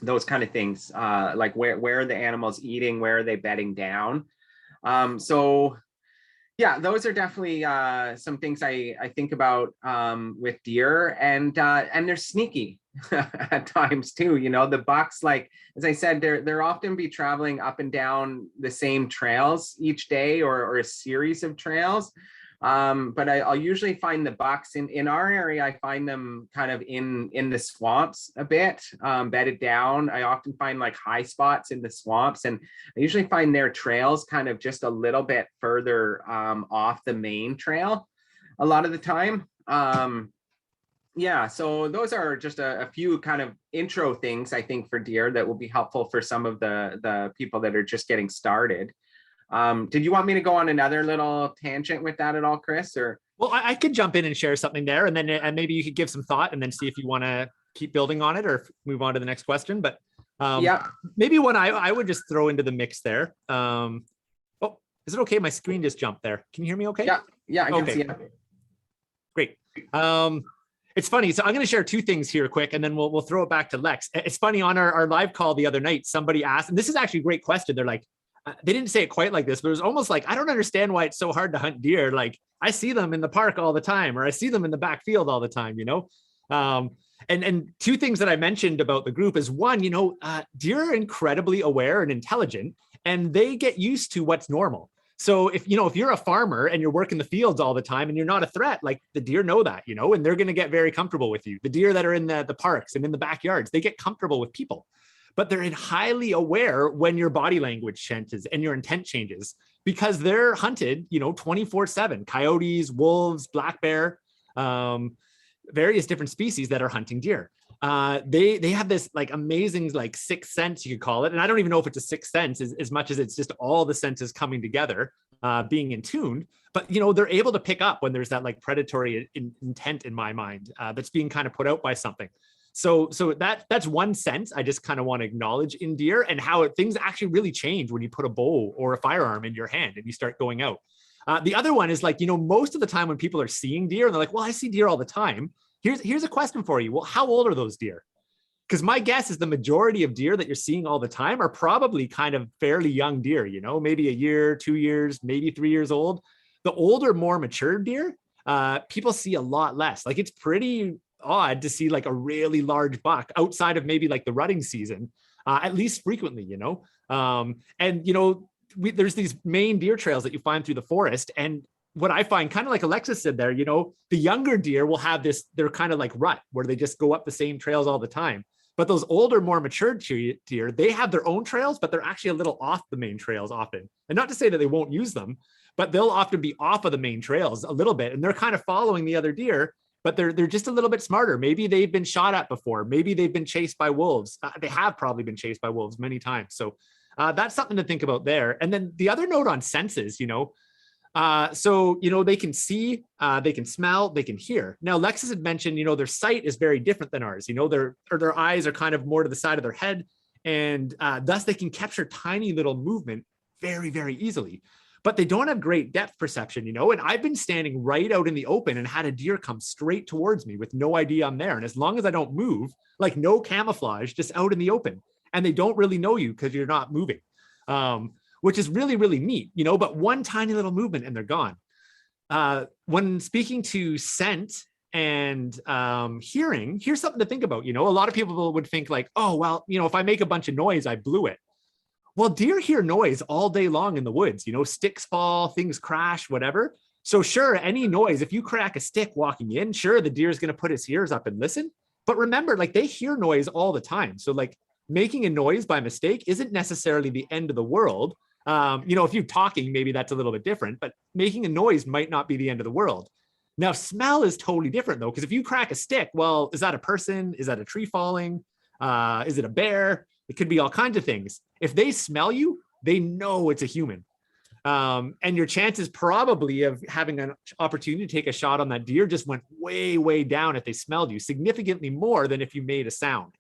of things, like where are the animals eating, where are they bedding down. So yeah, those are definitely some things I think about with deer, and they're sneaky at times too. You know, the bucks, like as I said, they're often be traveling up and down the same trails each day, or a series of trails. But I'll usually find the bucks in our area. I find them kind of in the swamps a bit, bedded down. I often find like high spots in the swamps, and I usually find their trails kind of just a little bit further off the main trail a lot of the time. Yeah, so those are just a few kind of intro things I think for deer that will be helpful for some of the people that are just getting started. Did you want me to go on another little tangent with that at all, Chris? Or Well, I could jump in and share something there, and then maybe you could give some thought, and then see if you want to keep building on it or move on to the next question. But yeah, maybe one I would just throw into the mix there. Oh, is it okay? My screen just jumped there. Can you hear me okay? Yeah, I can see it. Great. It's funny. So I'm going to share 2 things here quick, and then we'll throw it back to Lex. It's funny, on our live call the other night, somebody asked, and this is actually a great question. They're like, they didn't say it quite like this, but it was almost like, I don't understand why it's so hard to hunt deer. Like I see them in the park all the time, or I see them in the backfield all the time, you know? And 2 things that I mentioned about the group is, one, you know, deer are incredibly aware and intelligent, and they get used to what's normal. So if you're a farmer and you're working the fields all the time and you're not a threat, like the deer know that, you know, and they're going to get very comfortable with you. The deer that are in the parks and in the backyards, they get comfortable with people. But they're highly aware when your body language changes and your intent changes, because they're hunted, you know, 24/7, coyotes, wolves, black bear, various different species that are hunting deer. They have this like amazing, like sixth sense, you could call it. And I don't even know if it's a sixth sense as much as it's just all the senses coming together, being in tune. But, you know, they're able to pick up when there's that like predatory intent in my mind, that's being kind of put out by something. So that's one sense I just kind of want to acknowledge in deer, and how things actually really change when you put a bow or a firearm in your hand and you start going out. The other one is like, you know, most of the time when people are seeing deer and they're like, well, I see deer all the time. Here's a question for you. Well, how old are those deer? Because my guess is the majority of deer that you're seeing all the time are probably kind of fairly young deer, maybe a year, 2 years, maybe 3 years old. The older, more mature deer, people see a lot less. Like, it's pretty odd to see like a really large buck outside of maybe like the rutting season, at least frequently, and there's these main deer trails that you find through the forest. And what I find, kind of like Alexis said there, the younger deer will have this, they're kind of like rut where they just go up the same trails all the time. But those older, more mature deer, they have their own trails, but they're actually a little off the main trails often. And not to say that they won't use them, but they'll often be off of the main trails a little bit. And they're kind of following the other deer, but they're just a little bit smarter. Maybe they've been shot at before. Maybe they've been chased by wolves. They have probably been chased by wolves many times. So that's something to think about there. And then the other note on senses, they can see, they can smell, they can hear. Now, Lexus had mentioned, their sight is very different than ours. Their eyes are kind of more to the side of their head, and thus they can capture tiny little movement very, very easily. But they don't have great depth perception, and I've been standing right out in the open and had a deer come straight towards me with no idea I'm there. And as long as I don't move, like no camouflage, just out in the open, and they don't really know you because you're not moving. Which is really, really neat, but one tiny little movement and they're gone. When speaking to scent and hearing, here's something to think about. A lot of people would think like, oh, well, if I make a bunch of noise, I blew it. Well, deer hear noise all day long in the woods, sticks fall, things crash, whatever. So sure, any noise, if you crack a stick walking in, sure, the deer is going to put his ears up and listen. But remember, like, they hear noise all the time. So like making a noise by mistake isn't necessarily the end of the world. If you're talking, maybe that's a little bit different, but making a noise might not be the end of the world. Now, smell is totally different though, because if you crack a stick, well, is that a person? Is that a tree falling? Is it a bear? It could be all kinds of things. If they smell you, they know it's a human. And your chances probably of having an opportunity to take a shot on that deer just went way, way down if they smelled you, significantly more than if you made a sound.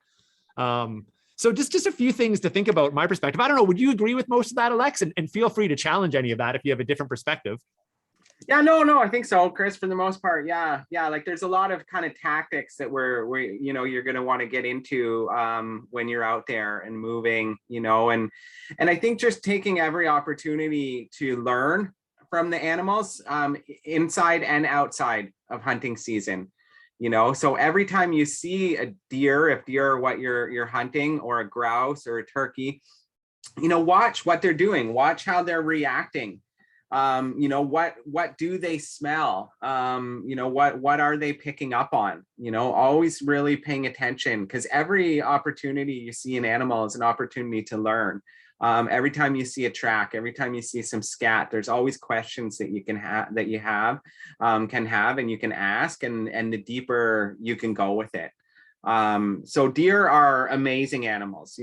So just a few things to think about, my perspective. I don't know, would you agree with most of that, Alex? And feel free to challenge any of that if you have a different perspective. Yeah, no, I think so, Chris, for the most part. Yeah. Like there's a lot of kind of tactics that you're going to want to get into when you're out there and moving, and I think just taking every opportunity to learn from the animals inside and outside of hunting season. So every time you see a deer, if deer are what you're hunting, or a grouse or a turkey, watch what they're doing, watch how they're reacting. What do they smell? What are they picking up on? Always really paying attention, because every opportunity you see an animal is an opportunity to learn. Every time you see a track, every time you see some scat, there's always questions that you can have, and you can ask, and the deeper you can go with it. So deer are amazing animals,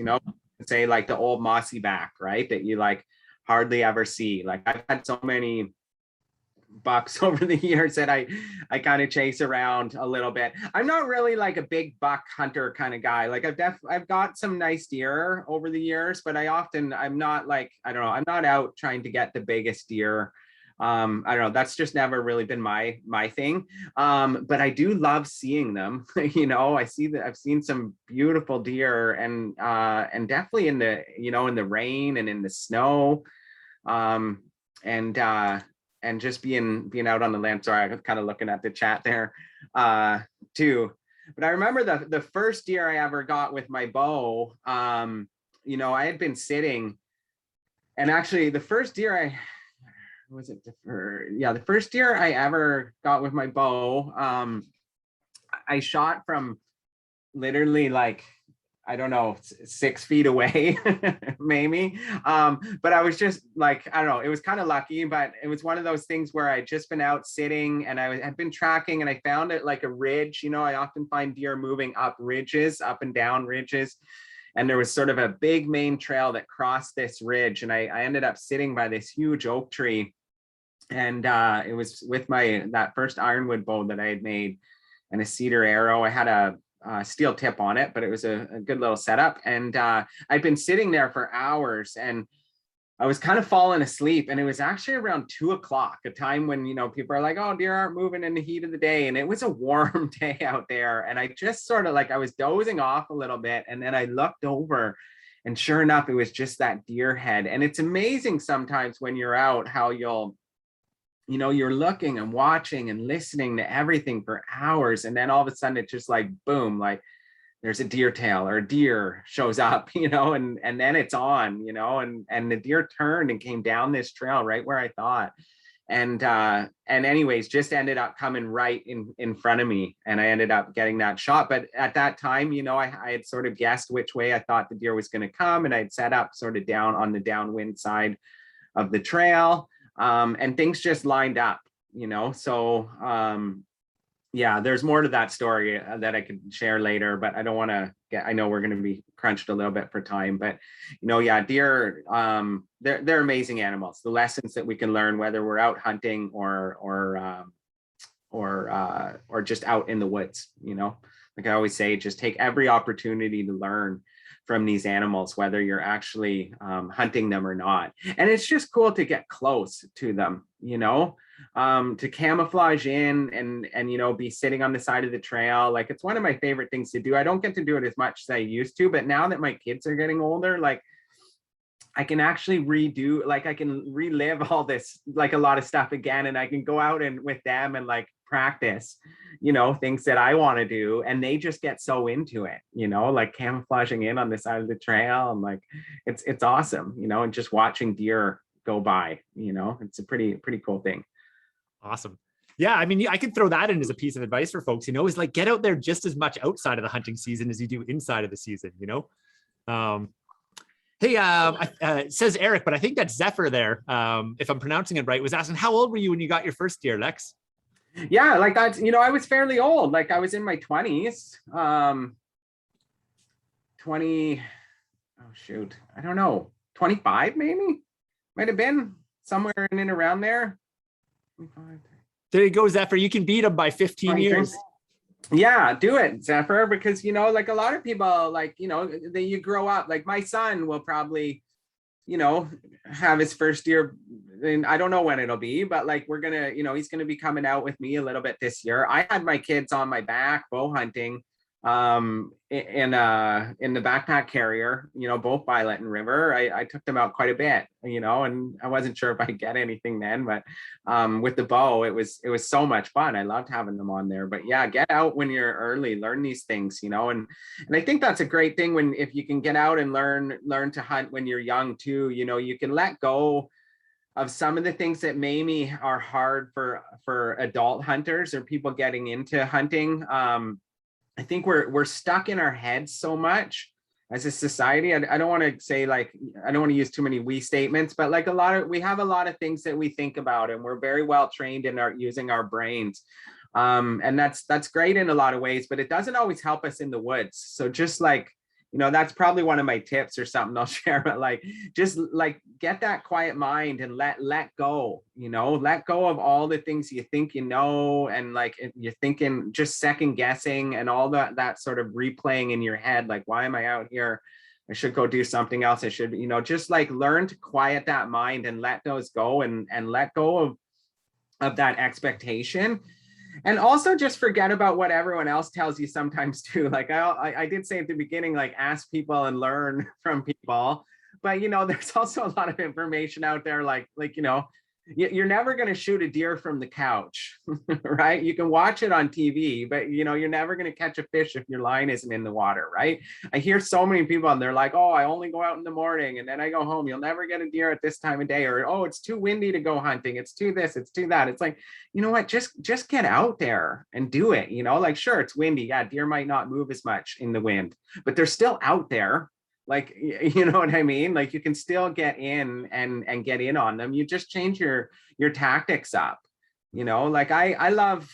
say like the old mossy back, right? That you like hardly ever see. Like I've had so many bucks over the years that I kind of chase around a little bit. I'm not really like a big buck hunter kind of guy. Like I've got some nice deer over the years, but I'm not like, I don't know, I'm not out trying to get the biggest deer. I don't know, that's just never really been my thing. But I do love seeing them. I've seen some beautiful deer, and definitely in the, in the rain and in the snow. And just being out on the land. Sorry, I was kind of looking at the chat there too. But I remember the first deer I ever got with my bow. I had been sitting, and actually the first deer the first deer I ever got with my bow, I shot from literally like, I don't know, 6 feet away, maybe. But I was just like, I don't know, it was kind of lucky, but it was one of those things where I'd just been out sitting, and I had been tracking, and I found it like a ridge. I often find deer moving up ridges, up and down ridges. And there was sort of a big main trail that crossed this ridge. And I ended up sitting by this huge oak tree. And it was with that first ironwood bow that I had made, and a cedar arrow. I had a steel tip on it, but it was a good little setup. And I'd been sitting there for hours, and I was kind of falling asleep, and it was actually around 2 o'clock, a time when, people are like, oh, deer aren't moving in the heat of the day. And it was a warm day out there. And I just sort of like, I was dozing off a little bit. And then I looked over, and sure enough, it was just that deer head. And it's amazing sometimes when you're out how you're looking and watching and listening to everything for hours. And then all of a sudden it's just like, boom, like there's a deer tail or a deer shows up, and then it's on, and the deer turned and came down this trail right where I thought. And anyways, just ended up coming right in front of me, and I ended up getting that shot. But at that time, I had sort of guessed which way I thought the deer was going to come, and I'd set up sort of down on the downwind side of the trail, and things just lined up, so yeah, there's more to that story that I could share later, but I don't want to I know we're going to be crunched a little bit for time, but yeah, deer, they're amazing animals. The lessons that we can learn, whether we're out hunting or just out in the woods, like I always say, just take every opportunity to learn from these animals, whether you're actually hunting them or not. And it's just cool to get close to them, to camouflage in and be sitting on the side of the trail. Like, it's one of my favorite things to do. I don't get to do it as much as I used to, but now that my kids are getting older, like I can actually I can relive all this, like a lot of stuff again, and I can go out and with them and like practice, things that I want to do. And they just get so into it, like camouflaging in on the side of the trail. And like, it's awesome, and just watching deer go by, it's a pretty cool thing. Awesome. Yeah, I mean, I could throw that in as a piece of advice for folks, is like get out there just as much outside of the hunting season as you do inside of the season, Hey, it says Eric, but I think that's Zephyr there, if I'm pronouncing it right, was asking, how old were you when you got your first deer, Lex? Yeah, like that's, I was fairly old. Like I was in my 20s, 20, oh shoot, I don't know, 25 maybe, might have been somewhere in and around there. 25. There you go, Zephyr. You can beat him by 15 years. Yeah, do it, Zephyr, because, like a lot of people, like, you grow up, like my son will probably, have his first year, and I don't know when it'll be, but like, we're going to, he's going to be coming out with me a little bit this year. I had my kids on my back bow hunting, in the backpack carrier, both Violet and River. I took them out quite a bit, and I wasn't sure if I'd get anything then, but with the bow, it was so much fun. I loved having them on there. But yeah, get out when you're early, learn these things, and I think that's a great thing if you can get out and learn to hunt when you're young too. You can let go of some of the things that maybe are hard for adult hunters or people getting into hunting. I think we're stuck in our heads so much as a society. I don't want to say, like, I don't want to use too many we statements, but like we have a lot of things that we think about, and we're very well trained in using our brains. And that's great in a lot of ways, but it doesn't always help us in the woods. So just like, that's probably one of my tips or something I'll share, but like, just like get that quiet mind and let go, let go of all the things you think, and like you're thinking, just second guessing and all that sort of replaying in your head. Like, why am I out here? I should go do something else. I should, just like learn to quiet that mind and let those go and let go of that expectation. And also just forget about what everyone else tells you sometimes too. Like I did say at the beginning, like ask people and learn from people, but there's also a lot of information out there. Like, you're never going to shoot a deer from the couch, right? You can watch it on TV, but you're never going to catch a fish if your line isn't in the water, right? I hear so many people and they're like, oh, I only go out in the morning and then I go home. You'll never get a deer at this time of day, or, oh, it's too windy to go hunting. It's too this, it's too that. It's like, you know what, just get out there and do it. Like, sure, it's windy. Yeah, deer might not move as much in the wind, but they're still out there. Like, you know what I mean? Like, you can still get in and get in on them. You just change your tactics up, like I love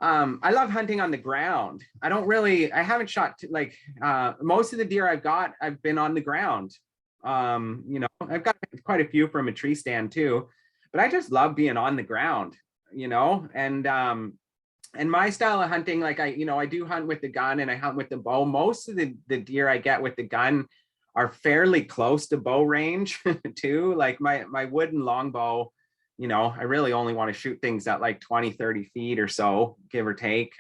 hunting on the ground. I haven't shot like most of the deer I've been on the ground. I've got quite a few from a tree stand too, but I just love being on the ground, and my style of hunting, like I do hunt with the gun and I hunt with the bow. Most of the deer I get with the gun are fairly close to bow range too. Like my wooden longbow, you know, I really only want to shoot things at like 20, 30 feet or so, give or take,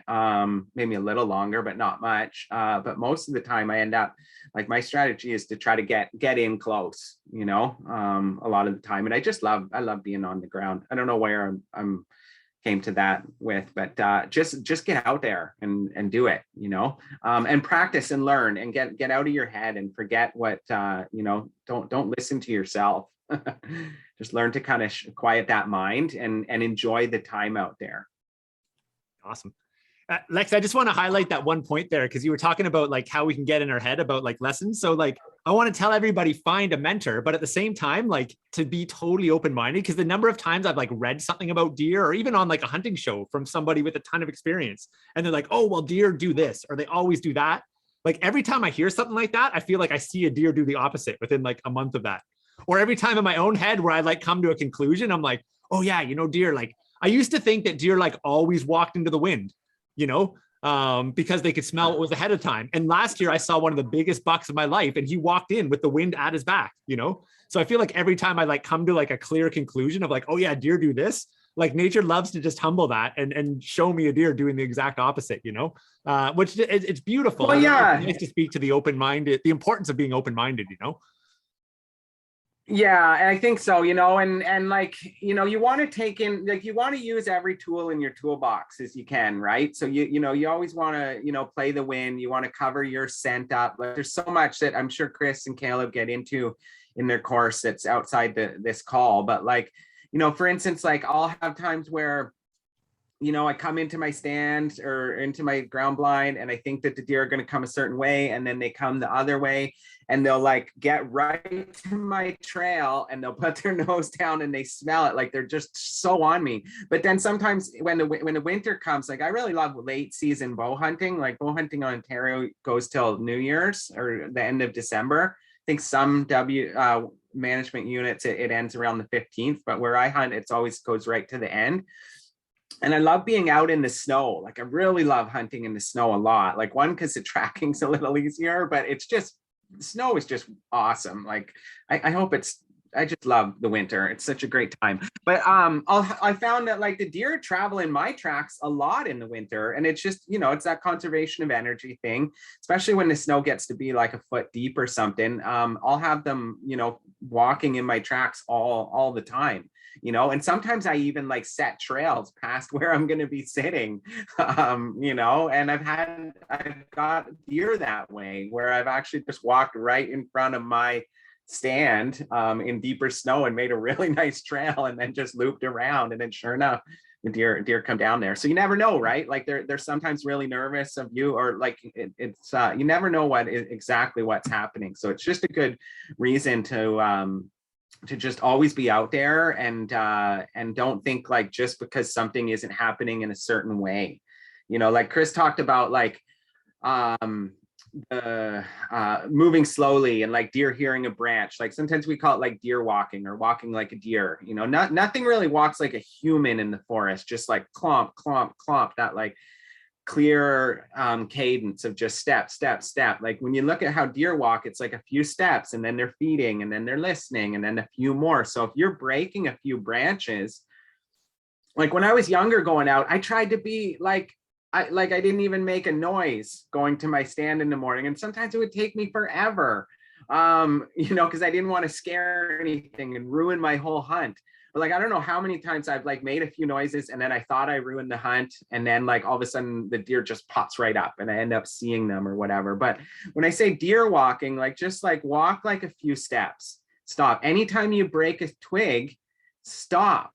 maybe a little longer, but not much. But most of the time I end up, like, my strategy is to try to get in close, you know, a lot of the time. And I love being on the ground. I don't know where I'm came to that with, but just get out there and do it, you know, and practice and learn and get out of your head and forget what, you know, don't listen to yourself. Just learn to kind of quiet that mind and enjoy the time out there. Awesome. Lex, I just want to highlight that one point there, because you were talking about like how we can get in our head about like lessons. So like, I want to tell everybody, find a mentor, but at the same time, like, to be totally open-minded, because the number of times I've like read something about deer, or even on like a hunting show from somebody with a ton of experience, and they're like, oh, well, deer do this, or they always do that. Like every time I hear something like that, I feel like I see a deer do the opposite within like a month of that. Or every time in my own head where I like come to a conclusion, I'm like, oh yeah, you know, deer, like I used to think that deer like always walked into the wind, you know, because they could smell what was ahead of time. And last year I saw one of the biggest bucks of my life, and he walked in with the wind at his back, you know? So I feel like every time I like come to like a clear conclusion of like, oh yeah, deer do this, like nature loves to just humble that and show me a deer doing the exact opposite, you know, which it's beautiful. Well, yeah. It's nice to speak to the open-minded, the importance of being open-minded, you know? Yeah, I think so, you know, and like, you know, you want to take in, like, you want to use every tool in your toolbox as you can, right? So you know, you always want to, you know, play the wind, you want to cover your scent up. Like, there's so much that I'm sure Chris and Caleb get into in their course that's outside this call. But like, you know, for instance, like I'll have times where, you know, I come into my stand or into my ground blind and I think that the deer are going to come a certain way, and then they come the other way, and they'll like get right to my trail and they'll put their nose down and they smell it, like they're just so on me. But then sometimes when the winter comes, like I really love late season bow hunting. Like bow hunting on Ontario goes till New Year's or the end of December. I think some management units it ends around the 15th, but where I hunt, it's always goes right to the end. And I love being out in the snow. Like I really love hunting in the snow a lot. Like one, because the tracking's a little easier, but it's just, snow is just awesome. Like I hope I just love the winter. It's such a great time. But I found that like the deer travel in my tracks a lot in the winter. And it's just, you know, it's that conservation of energy thing, especially when the snow gets to be like a foot deep or something. I'll have them, you know, walking in my tracks all the time. You know, and sometimes I even like set trails past where I'm going to be sitting, you know, and I've got deer that way where I've actually just walked right in front of my stand in deeper snow and made a really nice trail and then just looped around. And then sure enough, the deer come down there. So you never know, right? Like they're sometimes really nervous of you, or like it's you never know exactly what's happening. So it's just a good reason to just always be out there and don't think like just because something isn't happening in a certain way, you know, like Chris talked about, like moving slowly and like deer hearing a branch. Like sometimes we call it like deer walking or walking like a deer, you know, nothing really walks like a human in the forest, just like clomp, clomp, clomp, that like clear cadence of just step, step, step. Like when you look at how deer walk, it's like a few steps and then they're feeding and then they're listening and then a few more. So if you're breaking a few branches, like when I was younger going out, I tried to be like, I didn't even make a noise going to my stand in the morning. And sometimes it would take me forever, you know, because I didn't want to scare anything and ruin my whole hunt. But like, I don't know how many times I've like made a few noises and then I thought I ruined the hunt. And then like all of a sudden the deer just pops right up and I end up seeing them or whatever. But when I say deer walking, like just like walk like a few steps, stop. Anytime you break a twig, stop.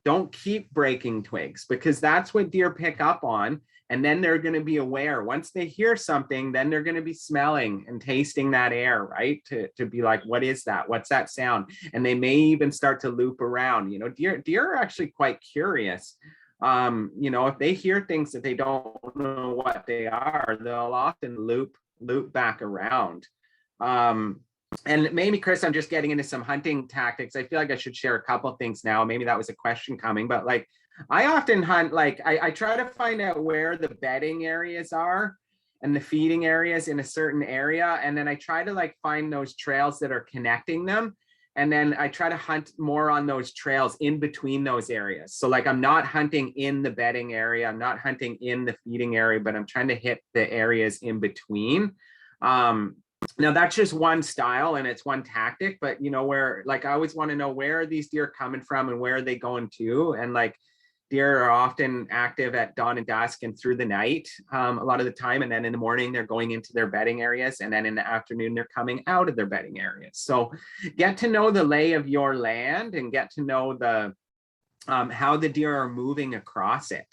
Don't keep breaking twigs, because that's what deer pick up on. And then they're going to be aware. Once they hear something, then they're going to be smelling and tasting that air, right? To be like, what is that? What's that sound? And they may even start to loop around. You know, deer are actually quite curious. You know, if they hear things that they don't know what they are, they'll often loop back around. And maybe, Chris, I'm just getting into some hunting tactics. I feel like I should share a couple of things now. Maybe that was a question coming, but like, I often hunt, like I try to find out where the bedding areas are. and the feeding areas in a certain area. And then I try to like find those trails that are connecting them. And then I try to hunt more on those trails in between those areas. So like I'm not hunting in the bedding area, I'm not hunting in the feeding area, but I'm trying to hit the areas in between. Now that's just one style and it's one tactic, but you know, where like I always want to know where are these deer coming from and where are they going to? And like deer are often active at dawn and dusk and through the night a lot of the time. And then in the morning, they're going into their bedding areas. And then in the afternoon, they're coming out of their bedding areas. So get to know the lay of your land and get to know the how the deer are moving across it,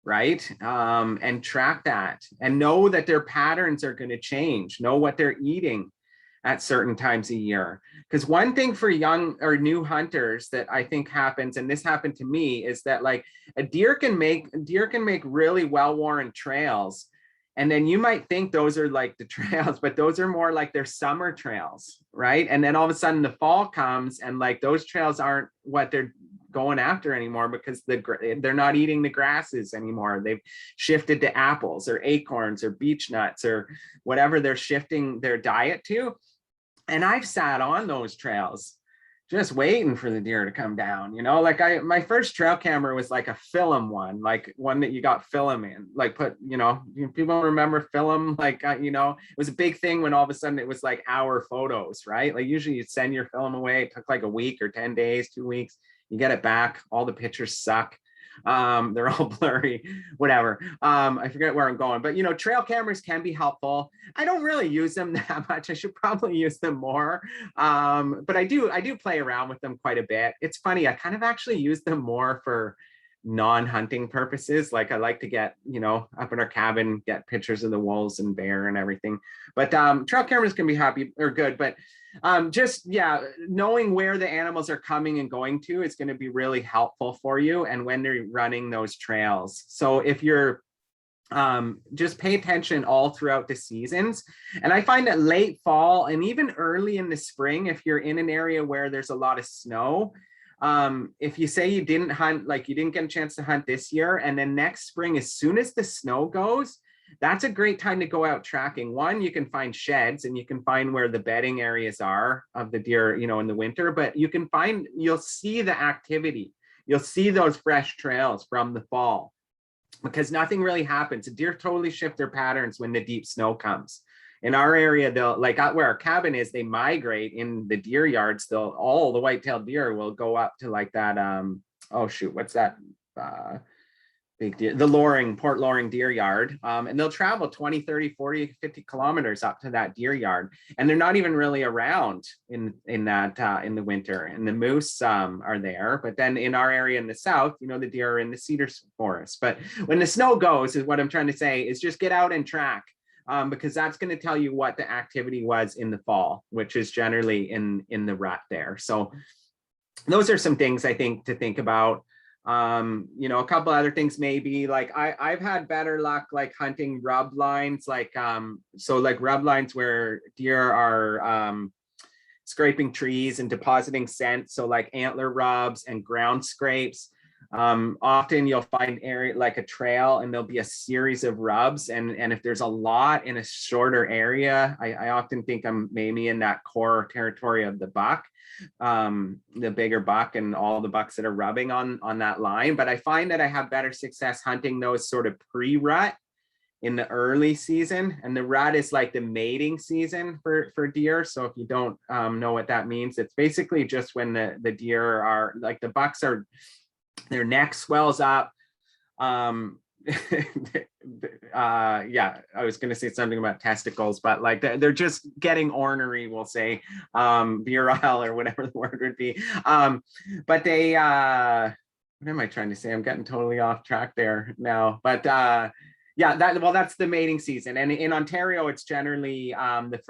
right? And track that and know that their patterns are going to change, know what they're eating at certain times a year. Because one thing for young or new hunters that I think happens, and this happened to me, is that like a deer can make really well-worn trails. And then you might think those are like the trails, but those are more like their summer trails, right? And then all of a sudden the fall comes and like those trails aren't what they're going after anymore because they're not eating the grasses anymore. They've shifted to apples or acorns or beech nuts or whatever they're shifting their diet to. And I've sat on those trails just waiting for the deer to come down, you know, like my first trail camera was like a film one, like one that you got film in, like put, you know, people remember film, like, you know, it was a big thing when all of a sudden it was like our photos, right? Like usually you'd send your film away. It took like a week or 10 days, 2 weeks. You get it back. All the pictures suck. They're all blurry, whatever. I forget where I'm going, but you know, trail cameras can be helpful. I don't really use them that much. I should probably use them more. But I do play around with them quite a bit. It's funny. I kind of actually use them more for non-hunting purposes. Like I like to get, you know, up in our cabin, get pictures of the wolves and bear and everything. But trail cameras can be happy or good, but just, yeah, knowing where the animals are coming and going to is going to be really helpful for you and when they're running those trails. So if you're just pay attention all throughout the seasons. And I find that late fall and even early in the spring, if you're in an area where there's a lot of snow, if you say you didn't hunt, like you didn't get a chance to hunt this year, and then next spring, as soon as the snow goes, that's a great time to go out tracking. One, you can find sheds and you can find where the bedding areas are of the deer, you know, in the winter, but you'll see the activity. You'll see those fresh trails from the fall because nothing really happens. The deer totally shift their patterns when the deep snow comes. In our area, they'll, like out where our cabin is, they migrate in the deer yards. All the white-tailed deer will go up to like that, oh shoot, what's that? Big deer, the Port Loring deer yard. And they'll travel 20, 30, 40, 50 kilometers up to that deer yard. And they're not even really around in the winter. And the moose are there. But then in our area in the south, you know, the deer are in the cedar forest. But when the snow goes, is what I'm trying to say, is just get out and track. Because that's going to tell you what the activity was in the fall, which is generally in the rut there. So those are some things I think to think about. You know, a couple other things maybe like I've had better luck like hunting rub lines, like so like rub lines where deer are scraping trees and depositing scent. So like antler rubs and ground scrapes. Often you'll find area like a trail and there'll be a series of rubs, and if there's a lot in a shorter area, I often think I'm maybe in that core territory of the buck, the bigger buck and all the bucks that are rubbing on that line. But I find that I have better success hunting those sort of pre-rut in the early season, and the rut is like the mating season for deer. So if you don't know what that means, it's basically just when the deer are like, the bucks are, their neck swells up. Yeah, I was going to say something about testicles, but like they're just getting ornery, we'll say, virile or whatever the word would be. But they, what am I trying to say? I'm getting totally off track there now, but yeah, that's the mating season. And in Ontario, it's generally the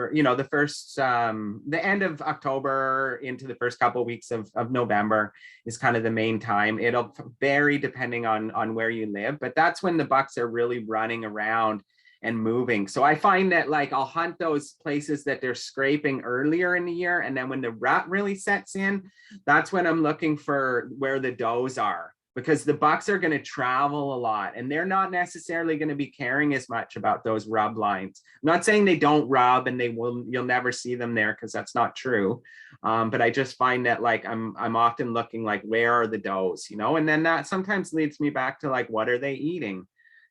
end of October into the first couple of weeks of November is kind of the main time. It'll vary depending on where you live, but that's when the bucks are really running around and moving. So I find that like I'll hunt those places that they're scraping earlier in the year, and then when the rut really sets in, that's when I'm looking for where the does are, because the bucks are going to travel a lot and they're not necessarily going to be caring as much about those rub lines. I'm not saying they don't rub and you'll never see them there, because that's not true. But I just find that like I'm often looking like, where are the does, you know, and then that sometimes leads me back to like, what are they eating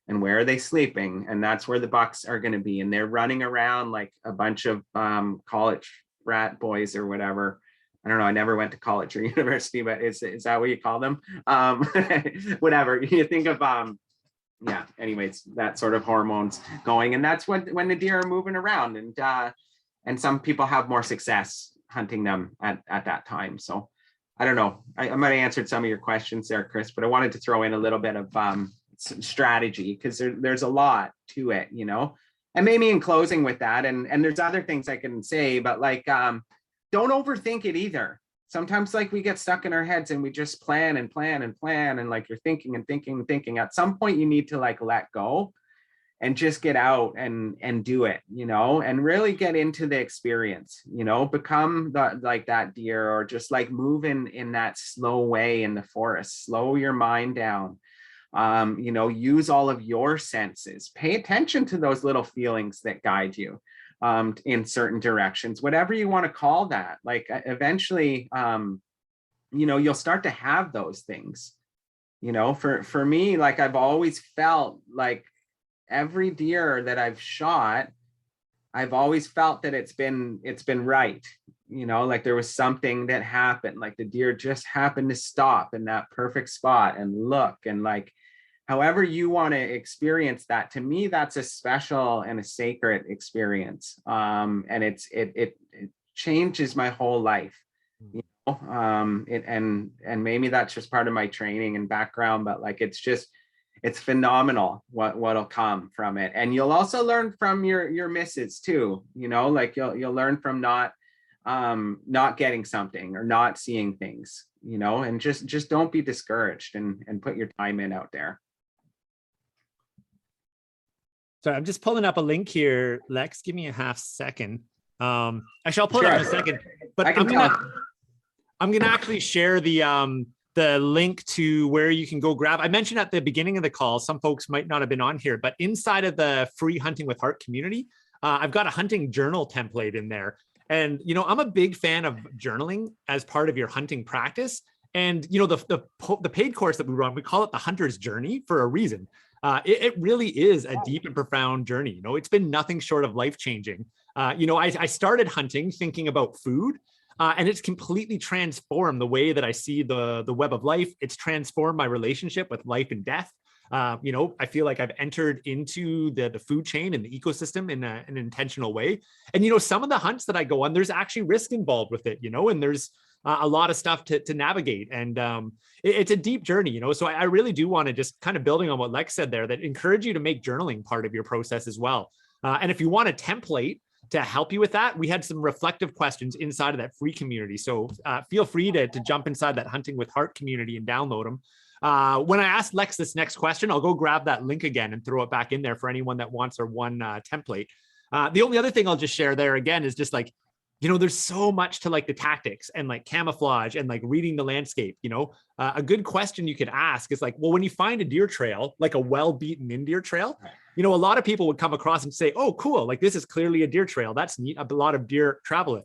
and where are they sleeping? And that's where the bucks are going to be. And they're running around like a bunch of college rat boys or whatever. I don't know. I never went to college or university, but is that what you call them? Whatever you think of. Yeah. Anyways, that sort of hormones going, and that's when the deer are moving around, and some people have more success hunting them at that time. So I don't know. I might have answered some of your questions there, Chris, but I wanted to throw in a little bit of strategy, because there's a lot to it, you know. And maybe in closing with that, and there's other things I can say, but like don't overthink it either. Sometimes like we get stuck in our heads and we just plan and plan and plan, and like you're thinking and thinking and thinking. At some point you need to like let go and just get out and do it, you know, and really get into the experience, you know, become like that deer, or just like move in that slow way in the forest, slow your mind down. You know, use all of your senses, pay attention to those little feelings that guide you in certain directions, whatever you want to call that. Like eventually, you know, you'll start to have those things, you know. For me, like I've always felt like every deer that I've shot, I've always felt that it's been right, you know, like there was something that happened, like the deer just happened to stop in that perfect spot and look, and like however you want to experience that, to me that's a special and a sacred experience. And it changes my whole life, you know. And maybe that's just part of my training and background, but like it's phenomenal what'll come from it. And you'll also learn from your misses too, you know, like you'll learn from not getting something or not seeing things, you know, and just don't be discouraged and put your time in out there. So I'm just pulling up a link here. Lex, give me a half second. Actually, I'll pull it up in a second, but I'm gonna actually share the link to where you can go grab. I mentioned at the beginning of the call, some folks might not have been on here, but inside of the free Hunting with Heart community, I've got a hunting journal template in there. And, you know, I'm a big fan of journaling as part of your hunting practice. And, you know, the paid course that we run, we call it the Hunter's Journey for a reason. It really is a deep and profound journey. You know, it's been nothing short of life-changing. You know, I started hunting thinking about food, and it's completely transformed the way that I see the web of life. It's transformed my relationship with life and death. You know, I feel like I've entered into the food chain and the ecosystem in an intentional way. And, you know, some of the hunts that I go on, there's actually risk involved with it, you know, and there's a lot of stuff to navigate. And it's a deep journey, you know, so I really do want to just kind of building on what Lex said there, that encourage you to make journaling part of your process as well. And if you want a template to help you with that, we had some reflective questions inside of that free community. So feel free to jump inside that Hunting with Heart community and download them. When I asked Lex this next question, I'll go grab that link again and throw it back in there for anyone that wants our one template. The only other thing I'll just share there again is just like, you know, there's so much to like the tactics and like camouflage and like reading the landscape, you know. A good question you could ask is like, well, when you find a deer trail, like a well-beaten in deer trail, you know, a lot of people would come across and say, oh, cool, like this is clearly a deer trail. That's neat. A lot of deer travel it.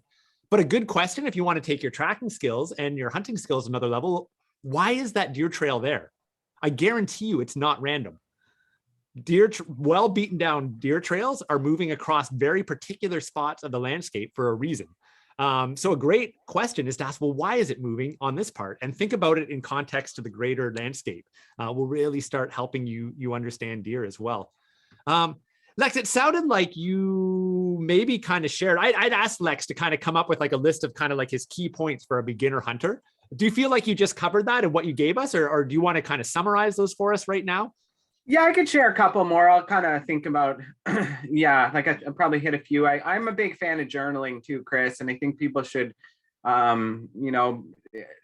But a good question, if you want to take your tracking skills and your hunting skills another level, why is that deer trail there? I guarantee you it's not random. Well beaten down deer trails are moving across very particular spots of the landscape for a reason. So a great question is to ask, well, why is it moving on this part? And think about it in context to the greater landscape. Will really start helping you understand deer as well. Lex, it sounded like you maybe kind of shared, I'd asked Lex to kind of come up with like a list of kind of like his key points for a beginner hunter. Do you feel like you just covered that and what you gave us, or do you want to kind of summarize those for us right now? Yeah, I could share a couple more. I'll kind of think about, yeah, like I probably hit a few. I'm a big fan of journaling too, Chris, and I think people should, you know,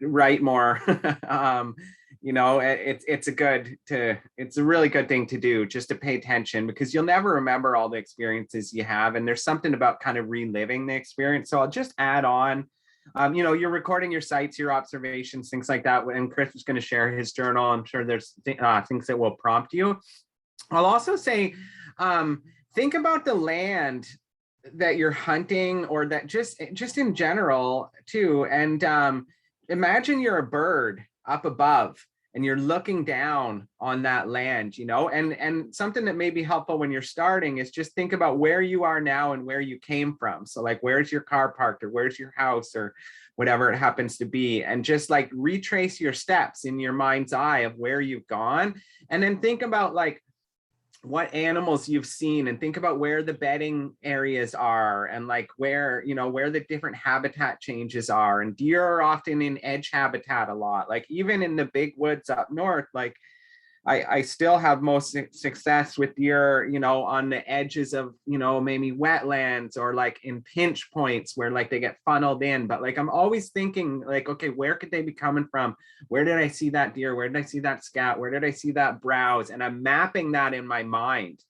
write more. You know, it's a really good thing to do, just to pay attention, because you'll never remember all the experiences you have, and there's something about kind of reliving the experience. So I'll just add on you're recording your sights, your observations, things like that. And Chris is going to share his journal. I'm sure there's things that will prompt you. I'll also say, think about the land that you're hunting, or that just in general too. And imagine you're a bird up above and you're looking down on that land, and something that may be helpful when you're starting is just think about where you are now and where you came from. So like, where's your car parked, or where's your house, or whatever it happens to be, and just like retrace your steps in your mind's eye of where you've gone. And then think about like what animals you've seen, and think about where the bedding areas are, and like where the different habitat changes are. And deer are often in edge habitat a lot, like even in the big woods up north. Like I still have most success with deer, on the edges of, maybe wetlands, or like in pinch points where like they get funneled in. But like, I'm always thinking like, okay, where could they be coming from? Where did I see that deer? Where did I see that scat? Where did I see that browse? And I'm mapping that in my mind.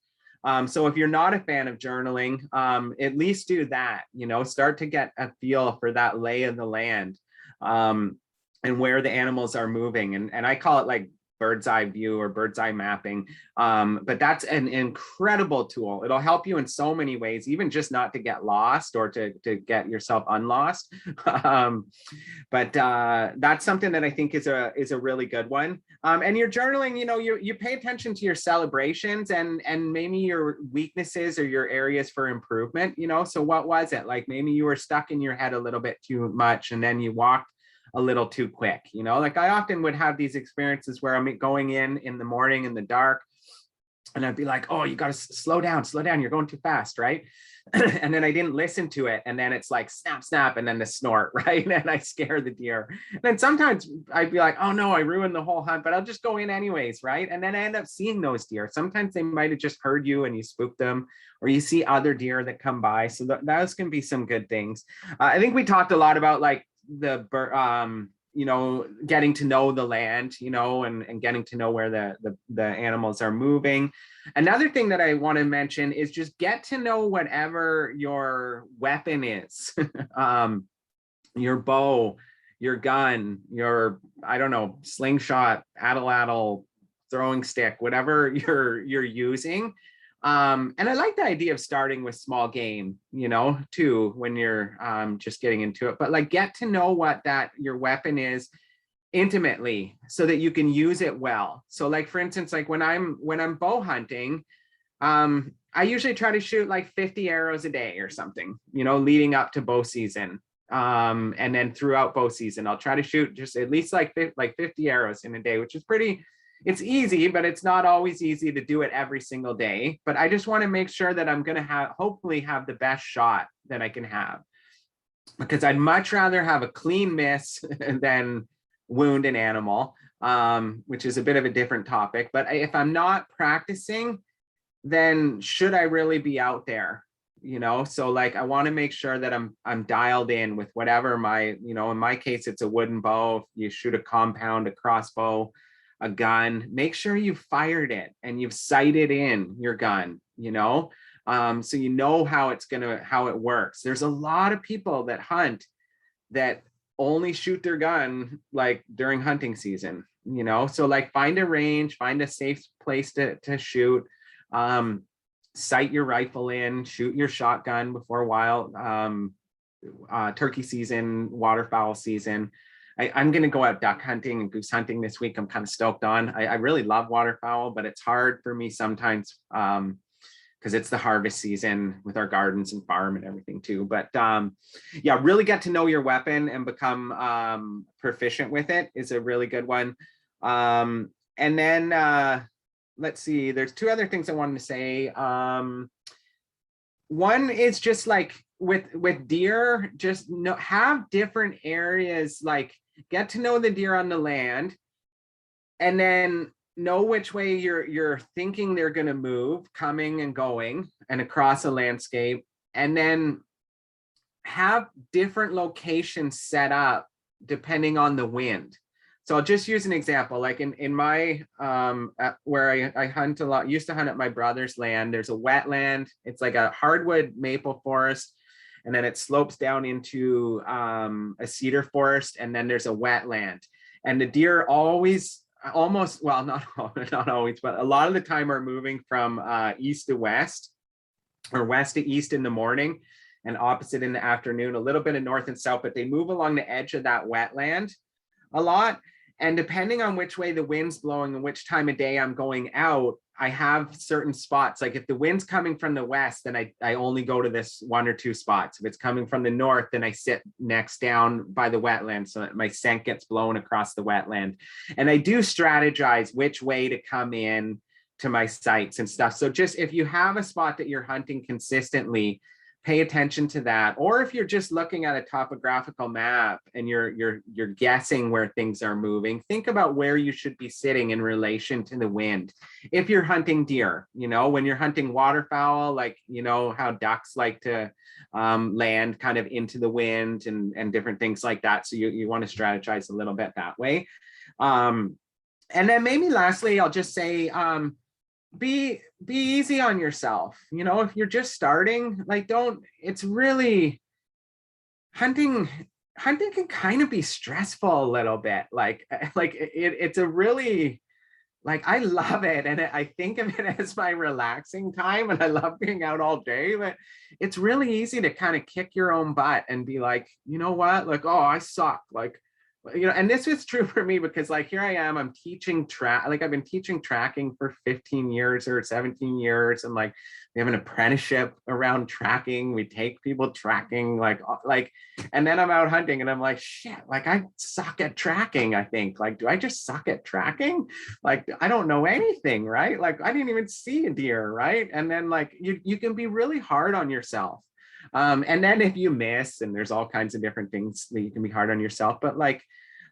So if you're not a fan of journaling, at least do that, start to get a feel for that lay of the land, and where the animals are moving. And I call it like bird's eye view or bird's eye mapping. But that's an incredible tool. It'll help you in so many ways, even just not to get lost or to get yourself unlost. But that's something that I think is a really good one. And your journaling, you pay attention to your celebrations and maybe your weaknesses or your areas for improvement. So what was it? Like maybe you were stuck in your head a little bit too much, and then you walked a little too quick. Like I often would have these experiences where I'm going in the morning in the dark, and I'd be like, oh, you got to slow down, you're going too fast, right? And then I didn't listen to it, and then it's like snap, snap, and then the snort, right? And I scare the deer. And then sometimes I'd be like, oh no, I ruined the whole hunt, but I'll just go in anyways, right? And then I end up seeing those deer. Sometimes they might have just heard you and you spooked them, or you see other deer that come by. So those can be some good things. I think we talked a lot about like getting to know the land, and getting to know where the animals are moving. Another thing that I want to mention is just get to know whatever your weapon is. Your bow, your gun, your, I don't know, slingshot, atlatl, throwing stick, whatever you're using. And I like the idea of starting with small game, too, when you're just getting into it. But like, get to know what your weapon is intimately, so that you can use it well. So like, for instance, like when I'm bow hunting, I usually try to shoot like 50 arrows a day or something, leading up to bow season. And then throughout bow season, I'll try to shoot just at least like 50 arrows in a day, which is it's easy, but it's not always easy to do it every single day. But I just want to make sure that I'm going to hopefully have the best shot that I can have, because I'd much rather have a clean miss than wound an animal, which is a bit of a different topic. But if I'm not practicing, then should I really be out there? So like, I want to make sure that I'm dialed in with whatever in my case, it's a wooden bow. You shoot a compound, a crossbow, a gun, make sure you've fired it and you've sighted in your gun, so how it works. There's a lot of people that hunt that only shoot their gun like during hunting season, so like, find a range, find a safe place to shoot, sight your rifle in, shoot your shotgun before turkey season, waterfowl season. I'm going to go out duck hunting and goose hunting this week. I'm kind of stoked on. I really love waterfowl, but it's hard for me sometimes because it's the harvest season with our gardens and farm and everything too. But yeah, really get to know your weapon and become proficient with it is a really good one. And then let's see, there's two other things I wanted to say. One is just like with deer, just have different areas, like get to know the deer on the land, and then know which way you're thinking they're going to move, coming and going and across a landscape, and then have different locations set up depending on the wind. So I'll just use an example, like in my where I hunt a lot, used to hunt at my brother's land. There's a wetland. It's like a hardwood maple forest. and then it slopes down into a cedar forest, and then there's a wetland. And the deer always, almost, well, not always, but a lot of the time are moving from east to west, or west to east in the morning and opposite in the afternoon, a little bit of north and south, but they move along the edge of that wetland a lot. And depending on which way the wind's blowing and which time of day I'm going out, I have certain spots. Like if the wind's coming from the west, then I only go to this 1 or 2 spots. If it's coming from the north, then I sit next down by the wetland so that my scent gets blown across the wetland. And I do strategize which way to come in to my sites and stuff. So just if you have a spot that you're hunting consistently, pay attention to that. Or if you're just looking at a topographical map and you're guessing where things are moving, think about where you should be sitting in relation to the wind. If you're hunting deer, you know, when you're hunting waterfowl, like, you know, how ducks like to land kind of into the wind and different things like that. So you want to strategize a little bit that way. And then maybe lastly, I'll just say, be easy on yourself. You know, if you're just starting, like, it's really, hunting can kind of be stressful a little bit. It's a really, like, I love it. And I think of it as my relaxing time, and I love being out all day, but it's really easy to kind of kick your own butt and be like, you know what, like, oh, I suck. Like, you know, and this was true for me because, like, here I am, I'm teaching I've been teaching tracking for 15 years or 17 years. And like, we have an apprenticeship around tracking. We take people tracking, like, and then I'm out hunting and I'm like, shit, like, I suck at tracking. I think, like, do I just suck at tracking? Like, I don't know anything, right? Like, I didn't even see a deer, right? And then, like, you can be really hard on yourself. And then if you miss, and there's all kinds of different things that you can be hard on yourself, but like,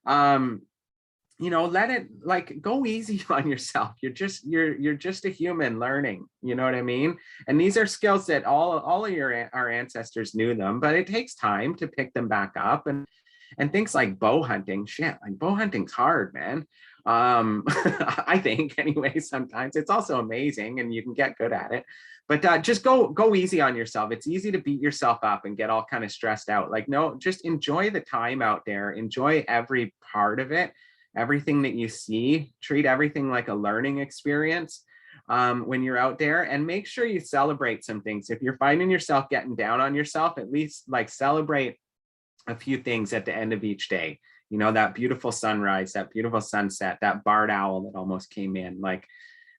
you know, let it, like, go easy on yourself. You're just a human learning, you know what I mean? And these are skills that all of our ancestors knew them, but it takes time to pick them back up. And things like bow hunting, shit, like, bow hunting's hard, man. I think anyway, sometimes it's also amazing and you can get good at it, but just go easy on yourself. It's easy to beat yourself up and get all kind of stressed out. Like, no, just enjoy the time out there. Enjoy every part of it, everything that you see. Treat everything like a learning experience when you're out there, and make sure you celebrate some things. If you're finding yourself getting down on yourself, at least, like, celebrate a few things at the end of each day. You know, that beautiful sunrise, that beautiful sunset, that barred owl that almost came in, like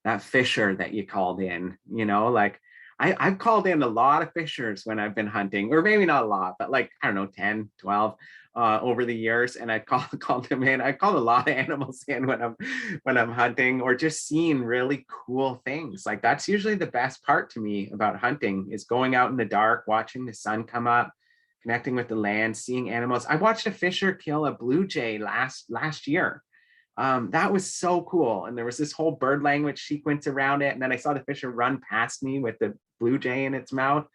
that fisher that you called in, you know, like I've called in a lot of fishers when I've been hunting, or maybe not a lot, but like, I don't know, 10, 12 over the years. And I called them in. I called a lot of animals in when I'm hunting, or just seeing really cool things. Like, that's usually the best part to me about hunting, is going out in the dark, watching the sun come up, connecting with the land, seeing animals. I watched a fisher kill a blue jay last year. That was so cool. And there was this whole bird language sequence around it. And then I saw the fisher run past me with the blue jay in its mouth,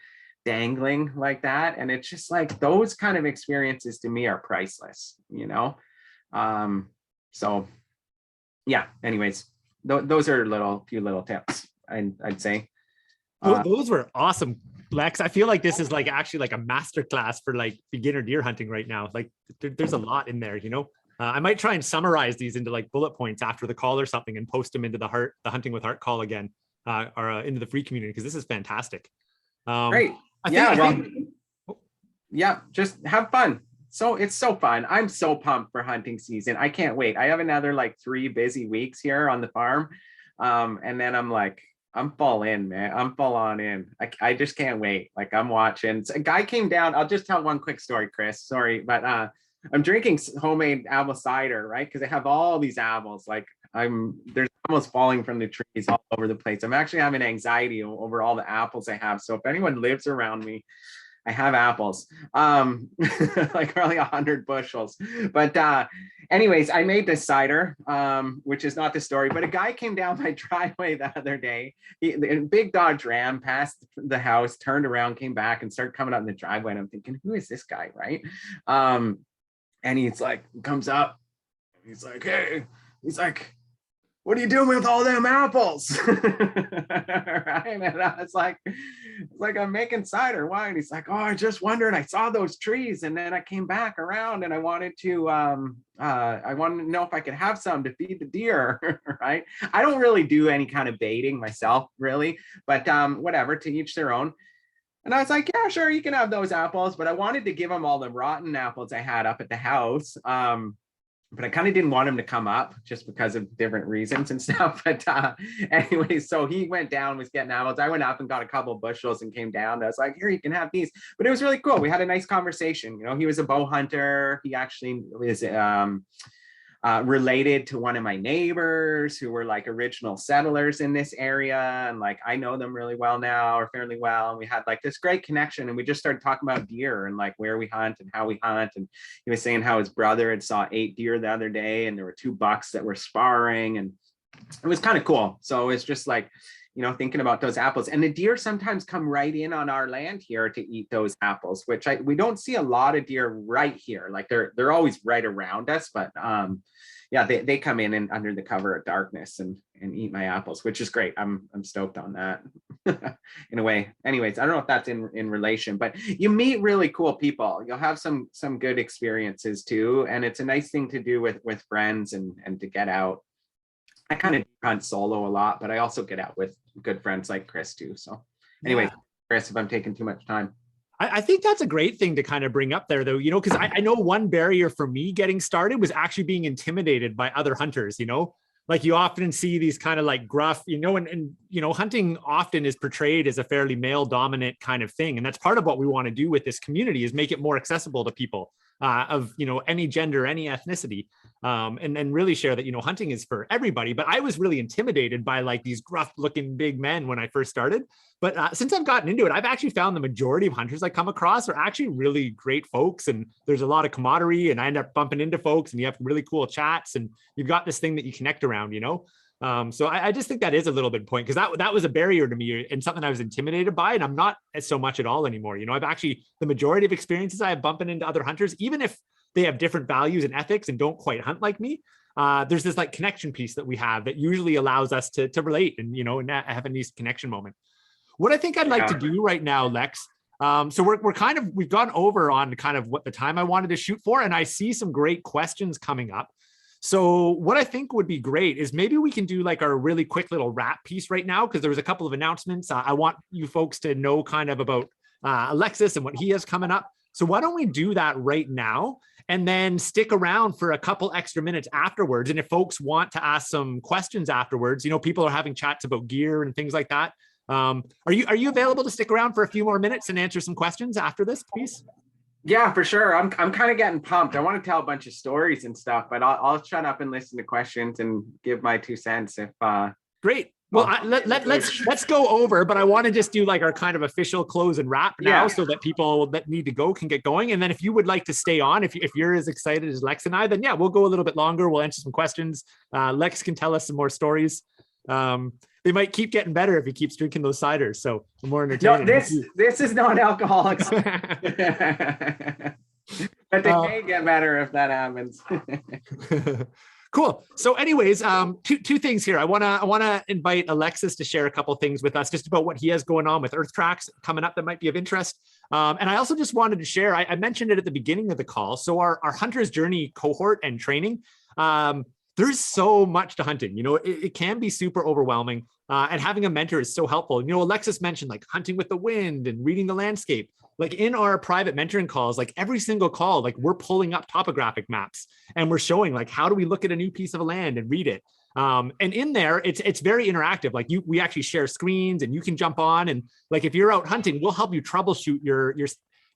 dangling like that. And it's just like, those kind of experiences to me are priceless, you know? So yeah, anyways, those are few little tips, I'd say. Those were awesome, Lex. I feel like this is like actually like a master class for like beginner deer hunting right now. Like, there's a lot in there, you know. I might try and summarize these into like bullet points after the call or something, and post them into the Hunting with Heart call again, or into the free community, because this is fantastic. Great. Yeah, just have fun. So it's so fun. I'm so pumped for hunting season. I can't wait. I have another like 3 busy weeks here on the farm. And then I'm full in, man. I'm full on in. I just can't wait. Like, I'm watching. A guy came down. I'll just tell one quick story, Chris. Sorry, but I'm drinking homemade apple cider, right? Because I have all these apples. Like, there's almost falling from the trees all over the place. I'm actually having anxiety over all the apples I have. So if anyone lives around me, I have apples, like probably 100 bushels. But anyways, I made this cider, which is not the story, but a guy came down my driveway the other day. Big Dodge Ram passed the house, turned around, came back, and started coming out in the driveway. And I'm thinking, who is this guy, right? And he's like, comes up, he's like, hey, he's like, what are you doing with all them apples? Right? And I was like, I'm making cider wine. He's like, oh, I just wondered, I saw those trees and then I came back around and I wanted to know if I could have some to feed the deer. Right? I don't really do any kind of baiting myself, really, but whatever, to each their own. And I was like, yeah, sure, you can have those apples, but I wanted to give him all the rotten apples I had up at the house. But I kind of didn't want him to come up just because of different reasons and stuff. But anyway, so he went down, was getting apples. I went up and got a couple of bushels and came down. I was like, here, you can have these. But it was really cool. We had a nice conversation. You know, he was a bow hunter. He actually was related to one of my neighbors who were like original settlers in this area. And like, I know them really well now, or fairly well. And we had like this great connection. And we just started talking about deer and like where we hunt and how we hunt. And he was saying how his brother had saw 8 deer the other day, and there were 2 bucks that were sparring. And it was kind of cool. So it's just like, you know, thinking about those apples. And the deer sometimes come right in on our land here to eat those apples, which we don't see a lot of deer right here. Like they're always right around us, but yeah, they come in and under the cover of darkness and eat my apples, which is great. I'm stoked on that in a way. Anyways, I don't know if that's in relation, but you meet really cool people. You'll have some good experiences too. And it's a nice thing to do with friends and to get out. I kind of hunt solo a lot, but I also get out with good friends like Chris too. So anyway, yeah. Chris, if I'm taking too much time. I think that's a great thing to kind of bring up there, though, you know, because I know one barrier for me getting started was actually being intimidated by other hunters, you know, like you often see these kind of like gruff, you know, and you know, hunting often is portrayed as a fairly male dominant kind of thing. And that's part of what we want to do with this community is make it more accessible to people of, you know, any gender, any ethnicity, and really share that, you know, hunting is for everybody. But I was really intimidated by like these gruff looking big men when I first started. But since I've gotten into it, I've actually found the majority of hunters I come across are actually really great folks. And there's a lot of camaraderie, and I end up bumping into folks and you have really cool chats and you've got this thing that you connect around, you know? So I just think that is a little bit point, because that was a barrier to me and something I was intimidated by, and I'm not so much at all anymore. You know, I've actually, the majority of experiences I have bumping into other hunters, even if they have different values and ethics and don't quite hunt like me, there's this like connection piece that we have that usually allows us to relate and, you know, and have a nice connection moment. What I think I'd like to do right now, Lex, so we've gone over on kind of what the time I wanted to shoot for, and I see some great questions coming up. So what I think would be great is maybe we can do like our really quick little wrap piece right now, because there was a couple of announcements. I want you folks to know kind of about Alexis and what he has coming up. So why don't we do that right now and then stick around for a couple extra minutes afterwards. And if folks want to ask some questions afterwards, you know, people are having chats about gear and things like that. Are you available to stick around for a few more minutes and answer some questions after this piece? Yeah, for sure. I'm kind of getting pumped. I want to tell a bunch of stories and stuff, but I'll shut up and listen to questions and give my 2 cents if great. Well, let's go over, but I want to just do like our kind of official close and wrap now, so that people that need to go can get going. And then if you would like to stay on, if you're as excited as Lex and I, then yeah, we'll go a little bit longer. We'll answer some questions. Lex can tell us some more stories. They might keep getting better if he keeps drinking those ciders. So more entertaining. No, this is non-alcoholic. But they may get better if that happens. Cool. So anyways, two things here. I wanna invite Alexis to share a couple things with us just about what he has going on with Earth Tracks coming up that might be of interest. And I also just wanted to share, I mentioned it at the beginning of the call. So our Hunter's Journey cohort and training, there's so much to hunting. You know, it can be super overwhelming. And having a mentor is so helpful. You know, Alexis mentioned like hunting with the wind and reading the landscape. Like in our private mentoring calls, like every single call, like we're pulling up topographic maps and we're showing like, how do we look at a new piece of land and read it? And in there, it's very interactive. Like we actually share screens and you can jump on, and like, if you're out hunting, we'll help you troubleshoot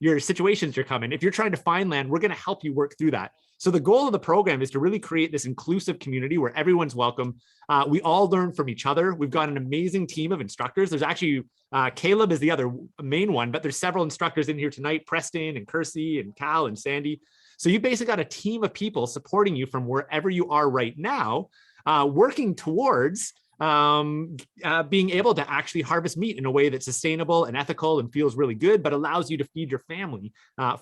your situations you're coming. If you're trying to find land, we're going to help you work through that. So the goal of the program is to really create this inclusive community where everyone's welcome. We all learn from each other. We've got an amazing team of instructors. There's actually, Caleb is the other main one, but there's several instructors in here tonight, Preston and Kersey and Cal and Sandy. So you basically got a team of people supporting you from wherever you are right now, working towards being able to actually harvest meat in a way that's sustainable and ethical and feels really good, but allows you to feed your family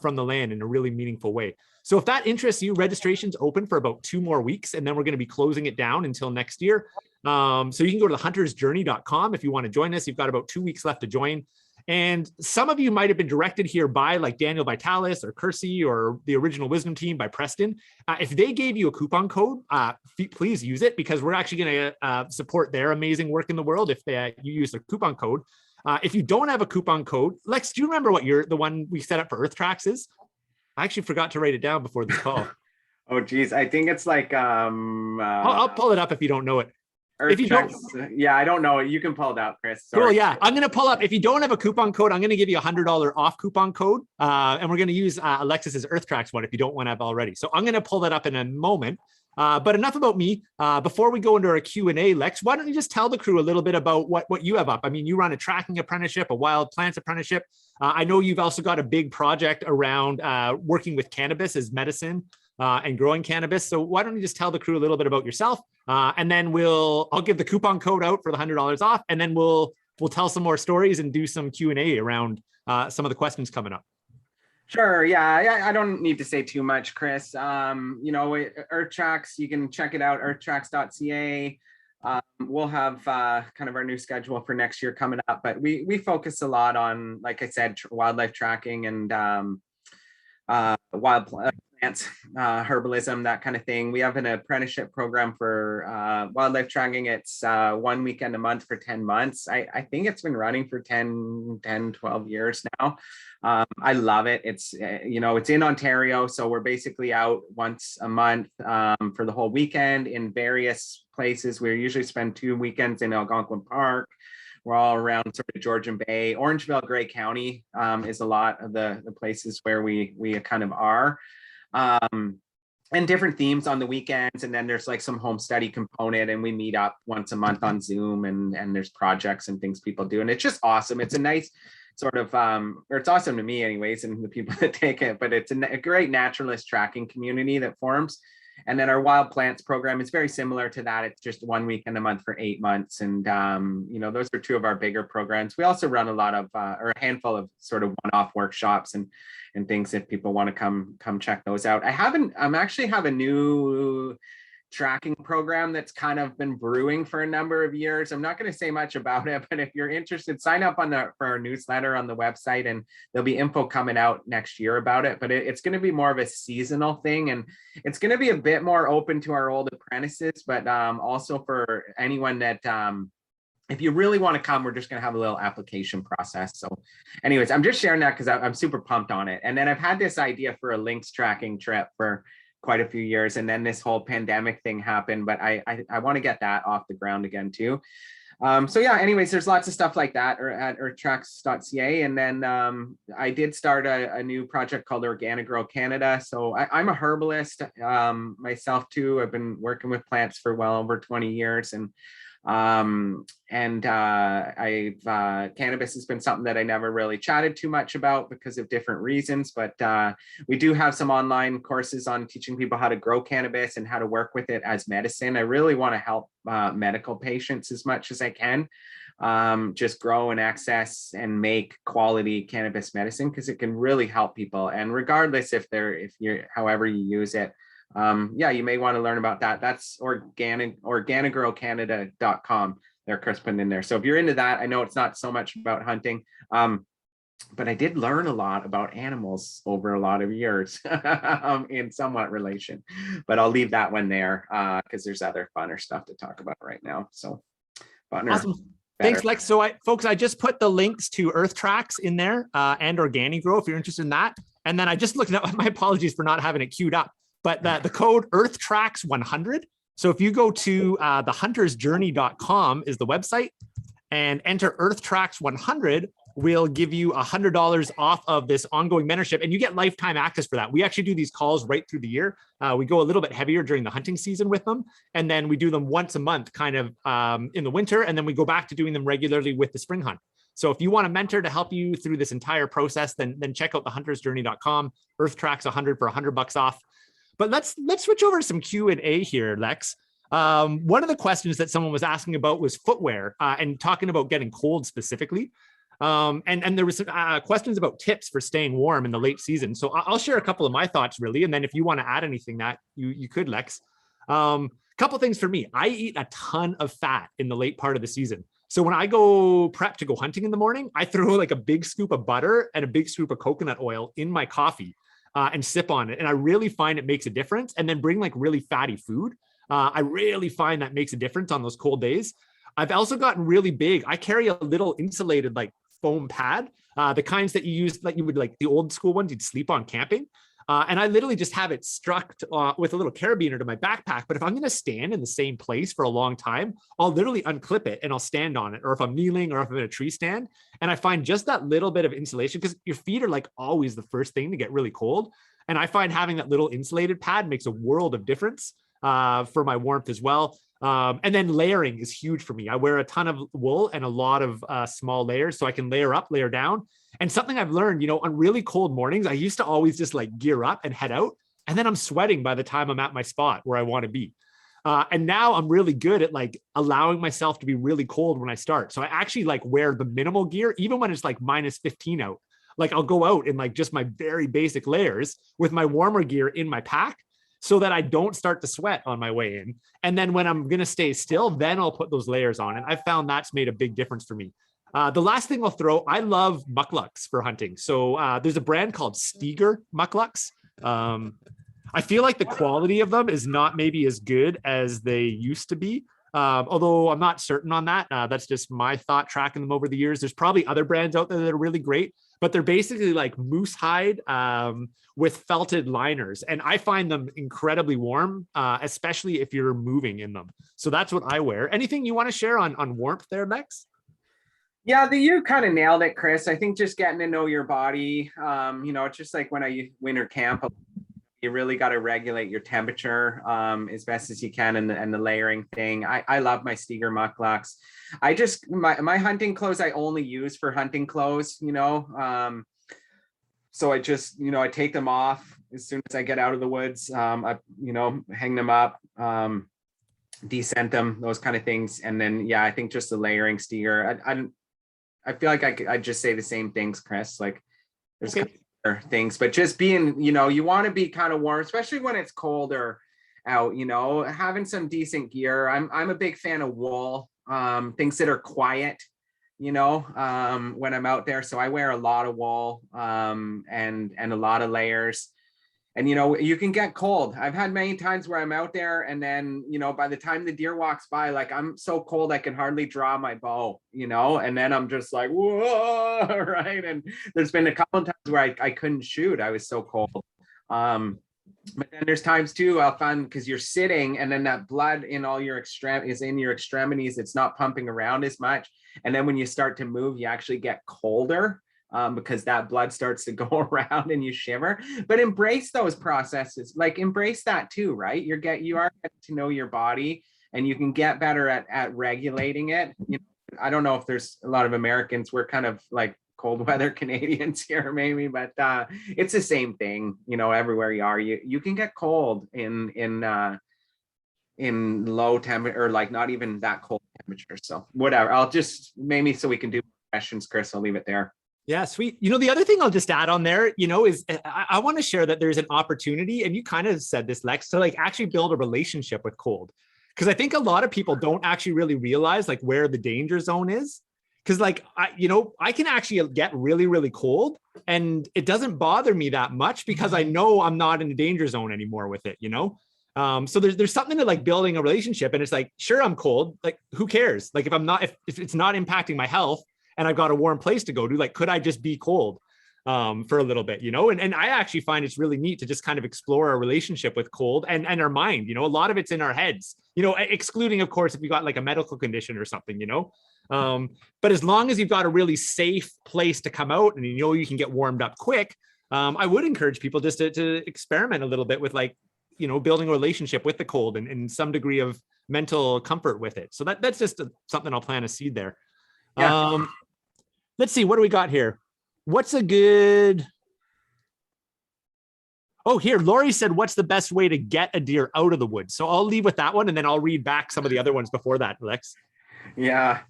from the land in a really meaningful way. So if that interests you, registration's open for about 2 more weeks, and then we're going to be closing it down until next year. So you can go to thehuntersjourney.com if you want to join us. You've got about 2 weeks left to join. And some of you might have been directed here by like Daniel Vitalis or Kersey or the Original Wisdom team by Preston. If they gave you a coupon code, please use it, because we're actually going to support their amazing work in the world if you use their coupon code. If you don't have a coupon code, Lex, do you remember what the one we set up for Earth Tracks is? I actually forgot to write it down before this call. Oh, geez. I think it's like... I'll pull it up if you don't know it. If you don't, yeah, I don't know. You can pull it out, Chris. Sorry. Cool, yeah. I'm going to pull up. If you don't have a coupon code, I'm going to give you $100 off coupon code. And we're going to use Alexis's Earth Tracks one if you don't want to have already. So I'm going to pull that up in a moment. But enough about me. Before we go into our Q&A, Lex, why don't you just tell the crew a little bit about what you have up? I mean, you run a tracking apprenticeship, a wild plants apprenticeship. I know you've also got a big project around working with cannabis as medicine and growing cannabis. So why don't you just tell the crew a little bit about yourself? And then I'll give the coupon code out for the $100 off, and then we'll tell some more stories and do some Q&A around some of the questions coming up. Sure. Yeah, I don't need to say too much, Chris. Earth Tracks, you can check it out, earthtracks.ca. We'll have kind of our new schedule for next year coming up, but we focus a lot on, like I said, wildlife tracking and wild plants, herbalism, that kind of thing. We have an apprenticeship program for wildlife tracking. It's 1 weekend a month for 10 months. I think it's been running for 10, 12 years now. I love it. It's, it's in Ontario. So we're basically out once a month for the whole weekend in various places. We usually spend 2 weekends in Algonquin Park. We're all around sort of Georgian Bay. Orangeville, Grey County is a lot of the places where we kind of are. And different themes on the weekends. And then there's like some home study component, and we meet up once a month on Zoom, and there's projects and things people do. And it's just awesome. It's a nice sort of, or it's awesome to me anyways, and the people that take it, but it's a great naturalist tracking community that forms. And then our wild plants program is very similar to that. It's just 1 weekend a month for 8 months. And, those are 2 of our bigger programs. We also run a lot of, or a handful of sort of one-off workshops and things if people want to come check those out. I actually have a new tracking program that's kind of been brewing for a number of years. I'm not going to say much about it, but if you're interested, sign up for our newsletter on the website, and there'll be info coming out next year about it. But it's going to be more of a seasonal thing, and it's going to be a bit more open to our old apprentices, but also for anyone that if you really want to come, we're just going to have a little application process. So anyways, I'm just sharing that because I'm super pumped on it. And then I've had this idea for a lynx tracking trip for quite a few years, and then this whole pandemic thing happened, but I want to get that off the ground again too. So yeah, anyways, there's lots of stuff like that at earthtracks.ca. And then I did start a new project called Organigrow Canada. So I'm a herbalist myself too. I've been working with plants for well over 20 years, and cannabis has been something that I never really chatted too much about because of different reasons, but we do have some online courses on teaching people how to grow cannabis and how to work with it as medicine. I really want to help medical patients as much as I can, just grow and access and make quality cannabis medicine, because it can really help people. And regardless if you're however you use it, you may want to learn about that. That's organigrowcanada.com. There, Chris put in there. So if you're into that, I know it's not so much about hunting, but I did learn a lot about animals over a lot of years in somewhat relation, but I'll leave that one there because there's other funner stuff to talk about right now. So funner. Awesome. Thanks, Lex. So folks, I just put the links to Earth Tracks in there and Organigrow if you're interested in that. And then I just looked up, my apologies for not having it queued up, but the code EarthTracks100. So if you go to thehuntersjourney.com is the website, and enter EarthTracks100, we'll give you $100 off of this ongoing mentorship, and you get lifetime access for that. We actually do these calls right through the year. We go a little bit heavier during the hunting season with them, and then we do them once a month kind of in the winter, and then we go back to doing them regularly with the spring hunt. So if you want a mentor to help you through this entire process, then check out thehuntersjourney.com, EarthTracks100 for $100 off. But let's switch over to some Q&A here, Lex. One of the questions that someone was asking about was footwear and talking about getting cold specifically. And there was questions about tips for staying warm in the late season. So I'll share a couple of my thoughts really. And then if you want to add anything that you could, Lex. Couple things for me. I eat a ton of fat in the late part of the season. So when I go prep to go hunting in the morning, I throw like a big scoop of butter and a big scoop of coconut oil in my coffee and sip on it. And I really find it makes a difference. And then bring like really fatty food. I really find that makes a difference on those cold days. I've also gotten really big. I carry a little insulated like foam pad, the kinds that you use, like you would like the old school ones you'd sleep on camping. And I literally just have it struck with a little carabiner to my backpack. But if I'm going to stand in the same place for a long time, I'll literally unclip it and I'll stand on it. Or if I'm kneeling or if I'm in a tree stand. And I find just that little bit of insulation, because your feet are like always the first thing to get really cold. And I find having that little insulated pad makes a world of difference for my warmth as well. And then layering is huge for me. I wear a ton of wool and a lot of small layers, so I can layer up, layer down. And something I've learned, you know, on really cold mornings, I used to always just like gear up and head out. And then I'm sweating by the time I'm at my spot where I want to be. And now I'm really good at like allowing myself to be really cold when I start. So I actually like wear the minimal gear, even when it's like -15 out. Like I'll go out in like just my very basic layers with my warmer gear in my pack, so that I don't start to sweat on my way in. And then when I'm going to stay still, then I'll put those layers on. And I found that's made a big difference for me. The last thing I'll throw, I love mucklucks for hunting. So there's a brand called Steger mucklucks. I feel like the quality of them is not maybe as good as they used to be. Although I'm not certain on that. That's just my thought tracking them over the years. There's probably other brands out there that are really great, but they're basically like moose hide with felted liners. And I find them incredibly warm, especially if you're moving in them. So that's what I wear. Anything you want to share on warmth there, Lex? Yeah, you kind of nailed it, Chris. I think just getting to know your body, you know, it's just like when I winter camp, you really got to regulate your temperature as best as you can, and the layering thing. I love my Steger mucklucks. I just my hunting clothes I only use for hunting clothes, you know. So I just, you know, I take them off as soon as I get out of the woods. I, you know, hang them up, descent them, those kind of things. And then, yeah, I think just the layering Steger. I feel like I just say the same things, Chris. Like there's Okay. things, but just being, you know, you want to be kind of warm, especially when it's colder out, you know, having some decent gear. I'm a big fan of wool, things that are quiet, you know, when I'm out there. So I wear a lot of wool, and a lot of layers. And, you know, you can get cold. I've had many times where I'm out there and then, you know, by the time the deer walks by, like I'm so cold, I can hardly draw my bow, you know, and then I'm just like, whoa, right. And there's been a couple of times where I couldn't shoot. I was so cold. But then there's times too, I'll find, because you're sitting and then that blood in all your is in your extremities. It's not pumping around as much. And then when you start to move, you actually get colder. Because that blood starts to go around and you shiver. But embrace those processes, like embrace that too, right? You are getting to know your body, and you can get better at regulating it. You know, I don't know if there's a lot of Americans, we're kind of like cold weather Canadians here maybe, but it's the same thing, you know, everywhere you are, you can get cold in low temperature, or like not even that cold temperature. So whatever, I'll just, maybe so we can do questions, Chris, I'll leave it there. Yeah, sweet. You know, the other thing I'll just add on there, you know, is I want to share that there's an opportunity, and you kind of said this, Lex, to like actually build a relationship with cold. Because I think a lot of people don't actually really realize like where the danger zone is. Because like, you know, I can actually get really, really cold and it doesn't bother me that much because I know I'm not in the danger zone anymore with it, you know? So there's something to like building a relationship, and it's like, sure, I'm cold. Like, who cares? Like if it's not impacting my health, and I've got a warm place to go to, like, could I just be cold for a little bit, you know? And I actually find it's really neat to just kind of explore our relationship with cold and our mind, you know, a lot of it's in our heads, you know, excluding, of course, if you got like a medical condition or something, you know? But as long as you've got a really safe place to come out and you know you can get warmed up quick, I would encourage people just to experiment a little bit with like, you know, building a relationship with the cold and some degree of mental comfort with it. So that's just something I'll plant a seed there. Yeah. Let's see, what do we got here? What's a good... Oh, here, Lori said, what's the best way to get a deer out of the woods? So I'll leave with that one, and then I'll read back some of the other ones before that, Lex. Yeah.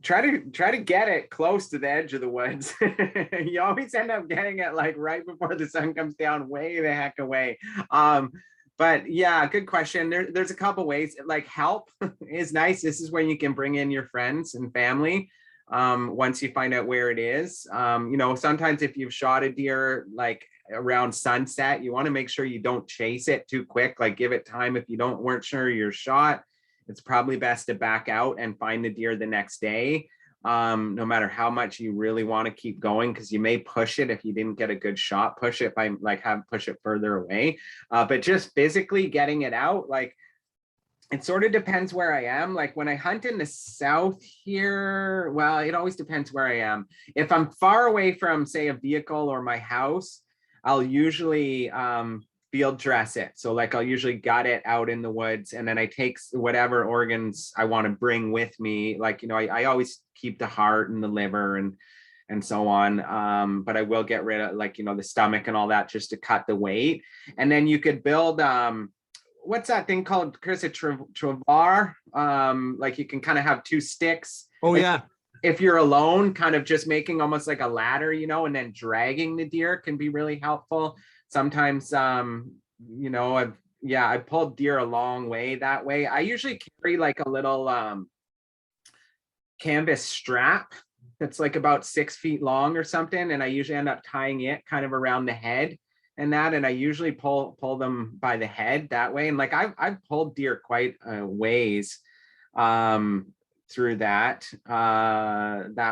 Try to get it close to the edge of the woods. You always end up getting it like right before the sun comes down, way the heck away. But yeah, good question. There's a couple ways. Like help is nice. This is when you can bring in your friends and family once you find out where it is. Sometimes if you've shot a deer like around sunset, you want to make sure you don't chase it too quick. Like give it time. If you weren't sure you're shot, it's probably best to back out and find the deer the next day. No matter how much you really want to keep going, because you may push it if you didn't get a good shot, push it by like push it further away. But just physically getting it out, like it sort of depends where I am. Like when I hunt in the south here, well, it always depends where I am. If I'm far away from, say, a vehicle or my house, I'll usually field dress it. So like I'll usually gut it out in the woods, and then I take whatever organs I want to bring with me. Like, I always keep the heart and the liver and so on. But I will get rid of like, the stomach and all that just to cut the weight. And then you could build, what's that thing called, Chris, a travar? Like you can kind of have two sticks. Oh like, yeah. If you're alone, kind of just making almost like a ladder, and then dragging the deer can be really helpful. Sometimes, I pulled deer a long way that way. I usually carry like a little canvas strap that's like about 6 feet long or something. And I usually end up tying it kind of around the head and I usually pull them by the head that way. And like I've pulled deer quite a ways through that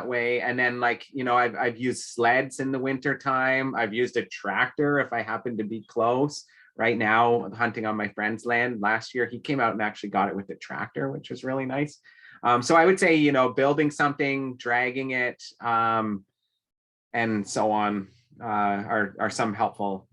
way. And then like, I've used sleds in the winter time. I've used a tractor if I happen to be close. Right now, hunting on my friend's land last year, he came out and actually got it with the tractor, which was really nice. So I would say, building something, dragging it, and so on are some helpful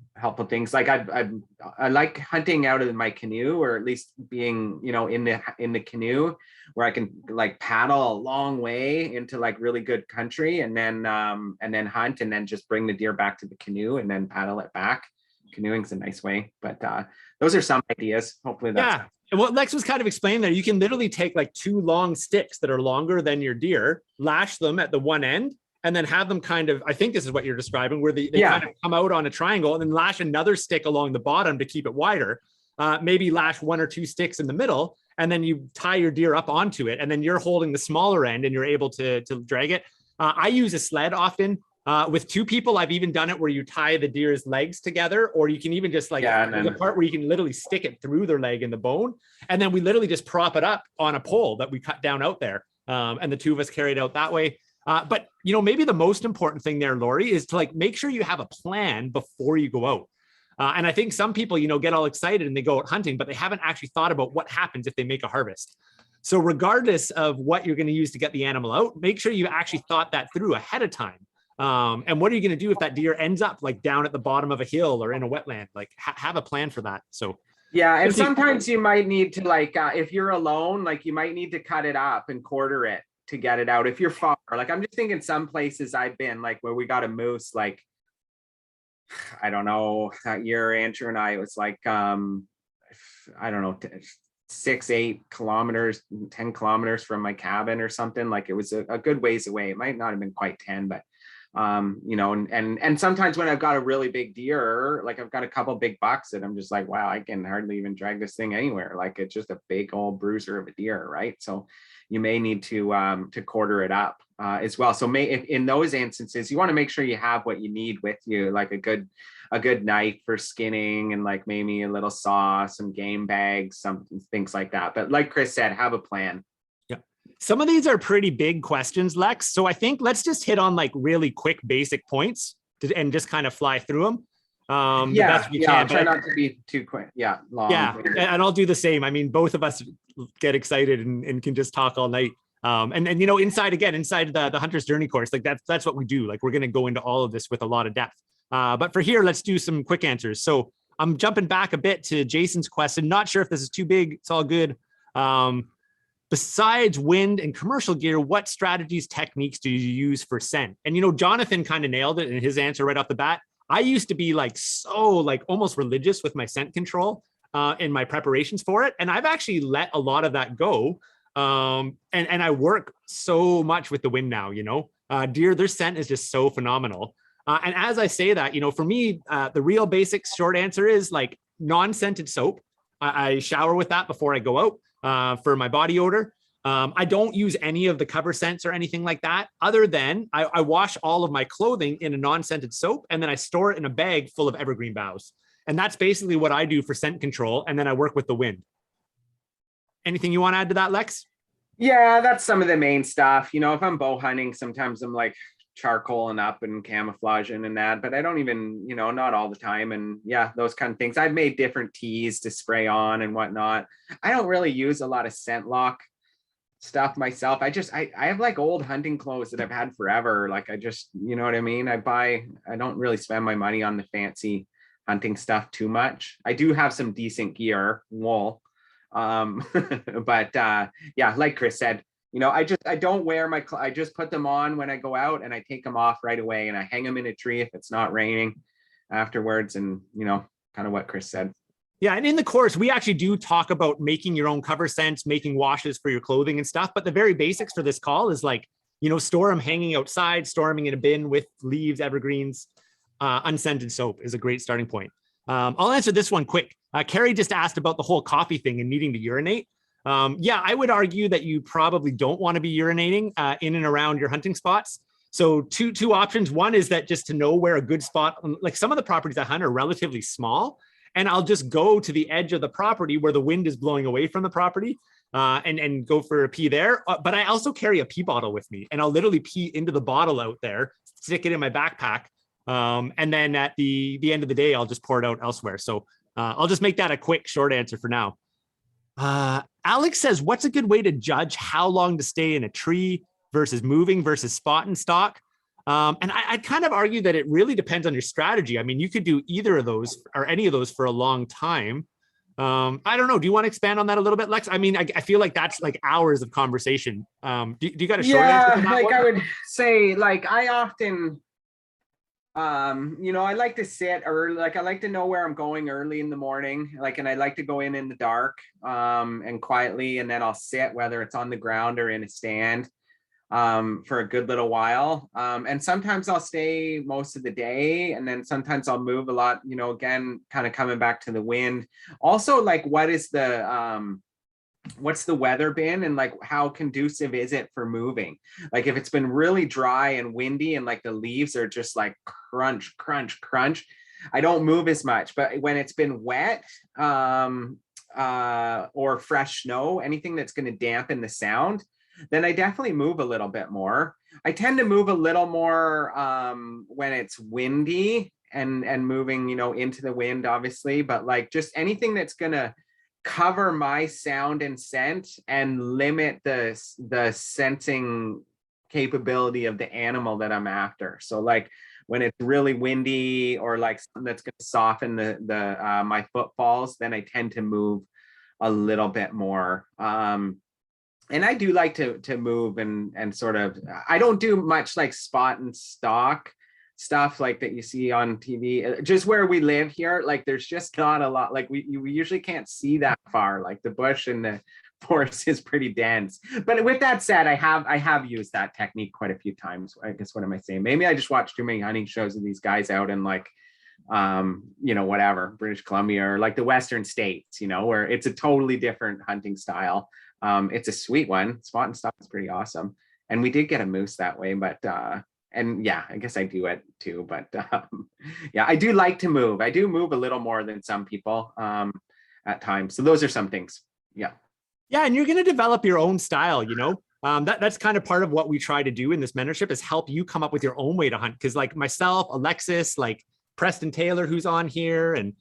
things. Like I like hunting out of my canoe, or at least being, in the canoe where I can like paddle a long way into like really good country and then hunt and then just bring the deer back to the canoe and then paddle it back. Canoeing's a nice way, but those are some ideas. Hopefully that's yeah. And what Lex was kind of explaining there, you can literally take like 2 long sticks that are longer than your deer, lash them at the one end, and then have them kind of, I think this is what you're describing, where they kind of come out on a triangle and then lash another stick along the bottom to keep it wider. Maybe lash 1 or 2 sticks in the middle, and then you tie your deer up onto it, and then you're holding the smaller end and you're able to drag it. I use a sled often. With 2 people, I've even done it where you tie the deer's legs together, or you can even just like there's a part where you can literally stick it through their leg in the bone. And then we literally just prop it up on a pole that we cut down out there. And the 2 of us carry it out that way. But, maybe the most important thing there, Lori, is to like make sure you have a plan before you go out. And I think some people, get all excited and they go out hunting, but they haven't actually thought about what happens if they make a harvest. So regardless of what you're going to use to get the animal out, make sure you actually thought that through ahead of time. And what are you going to do if that deer ends up like down at the bottom of a hill or in a wetland? Like have a plan for that. So yeah, and sometimes you might need to like if you're alone, like you might need to cut it up and quarter it to get it out. If you're far, like I'm just thinking some places I've been, like where we got a moose, like I don't know, that year Andrew and I, it was like I don't know, 6, 8 kilometers, 10 kilometers from my cabin or something. Like it was a good ways away. It might not have been quite 10, but and sometimes when I've got a really big deer, like I've got a couple big bucks and I'm just like, wow, I can hardly even drag this thing anywhere. Like it's just a big old bruiser of a deer, right? So you may need to quarter it up as well. So in those instances, you want to make sure you have what you need with you, like a good knife for skinning and like maybe a little saw, some game bags, some things like that. But like Chris said, have a plan. Some of these are pretty big questions, Lex. So I think let's just hit on like really quick basic points and just kind of fly through them. The best we can. Try not to be too quick. Yeah, long. Yeah, and I'll do the same. I mean, both of us get excited and can just talk all night. And inside the Hunter's Journey course, like that's what we do. Like we're going to go into all of this with a lot of depth. But for here, let's do some quick answers. So I'm jumping back a bit to Jason's question. Not sure if this is too big. It's all good. Besides wind and commercial gear, what strategies, techniques do you use for scent? And, Jonathan kind of nailed it in his answer right off the bat. I used to be like so like almost religious with my scent control in my preparations for it, and I've actually let a lot of that go. And I work so much with the wind now. Deer, their scent is just so phenomenal. And as I say that, for me, the real basics short answer is like non-scented soap. I shower with that before I go out for my body odor. I don't use any of the cover scents or anything like that, other than I wash all of my clothing in a non-scented soap, and then I store it in a bag full of evergreen boughs. And that's basically what I do for scent control. And then I work with the wind. Anything you want to add to that, Lex? Yeah, that's some of the main stuff. If I'm bow hunting, sometimes I'm like charcoaling up and camouflaging and that, but I don't even, not all the time. And yeah, those kind of things. I've made different teas to spray on and whatnot. I don't really use a lot of scent lock stuff myself. I have like old hunting clothes that I've had forever. Like I just, you know what I mean? I don't really spend my money on the fancy hunting stuff too much. I do have some decent gear, wool. But yeah, like Chris said, I don't wear I just put them on when I go out, and I take them off right away, and I hang them in a tree if it's not raining afterwards. And kind of what Chris said. Yeah, and in the course, we actually do talk about making your own cover scents, making washes for your clothing and stuff. But the very basics for this call is like, store them hanging outside, store them in a bin with leaves, evergreens. Unscented soap is a great starting point. I'll answer this one quick. Carrie just asked about the whole coffee thing and needing to urinate. Yeah, I would argue that you probably don't want to be urinating in and around your hunting spots. So two options. One is that just to know where a good spot, like some of the properties I hunt are relatively small, and I'll just go to the edge of the property where the wind is blowing away from the property and go for a pee there. But I also carry a pee bottle with me, and I'll literally pee into the bottle out there, stick it in my backpack. And then at the end of the day, I'll just pour it out elsewhere. So I'll just make that a quick short answer for now. Alex says, what's a good way to judge how long to stay in a tree versus moving versus spot and stock? And I'd kind of argue that it really depends on your strategy. I mean, you could do either of those or any of those for a long time. I don't know. Do you want to expand on that a little bit, Lex? I mean, I feel like that's like hours of conversation. Do you got a short answer to that like one? I would say, like I often I like to sit early. Like I like to know where I'm going early in the morning, and I like to go in the dark and quietly, and then I'll sit, whether it's on the ground or in a stand, for a good little while. And sometimes I'll stay most of the day, and then sometimes I'll move a lot, again, kind of coming back to the wind. Also, like what's the weather been, and like how conducive is it for moving? Like if it's been really dry and windy and like the leaves are just like crunch, I don't move as much. But when it's been wet or fresh snow, anything that's going to dampen the sound, then I definitely move a little bit more. I tend to move a little more when it's windy and moving, into the wind, obviously. But like just anything that's going to cover my sound and scent and limit the sensing capability of the animal that I'm after. So like when it's really windy or like something that's going to soften the my footfalls, then I tend to move a little bit more. And I do like to move and sort of, I don't do much like spot and stock stuff like that you see on TV. Just where we live here, like there's just not a lot. Like we usually can't see that far. Like the bush and the forest is pretty dense. But with that said, I have used that technique quite a few times. I guess, what am I saying? Maybe I just watch too many hunting shows of these guys out in like whatever, British Columbia or like the Western states, where it's a totally different hunting style. It's a sweet one. Spot and stock is pretty awesome. And we did get a moose that way, but and yeah, I guess I do it too, but yeah, I do like to move. I do move a little more than some people at times. So those are some things. Yeah. Yeah, and you're going to develop your own style, that's kind of part of what we try to do in this mentorship is help you come up with your own way to hunt. Because like myself, Alexis, like Preston Taylor, who's on here, and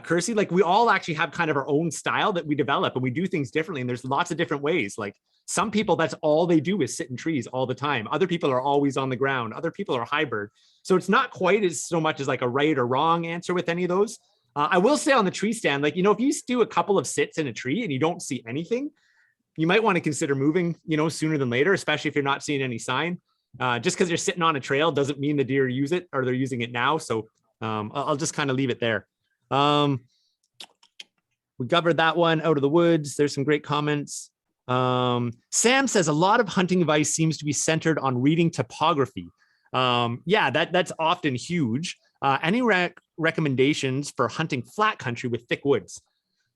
Kersey, like we all actually have kind of our own style that we develop, and we do things differently. And there's lots of different ways. Like some people, that's all they do is sit in trees all the time. Other people are always on the ground. Other people are hybrid. So it's not quite as so much as like a right or wrong answer with any of those. I will say on the tree stand, like, if you do a couple of sits in a tree and you don't see anything, you might want to consider moving, sooner than later, especially if you're not seeing any sign. Just because you're sitting on a trail doesn't mean the deer use it or they're using it now. So I'll just kind of leave it there. We covered that one, out of the woods. There's some great comments. Sam says a lot of hunting advice seems to be centered on reading topography. Yeah, that's often huge. Any recommendations for hunting flat country with thick woods?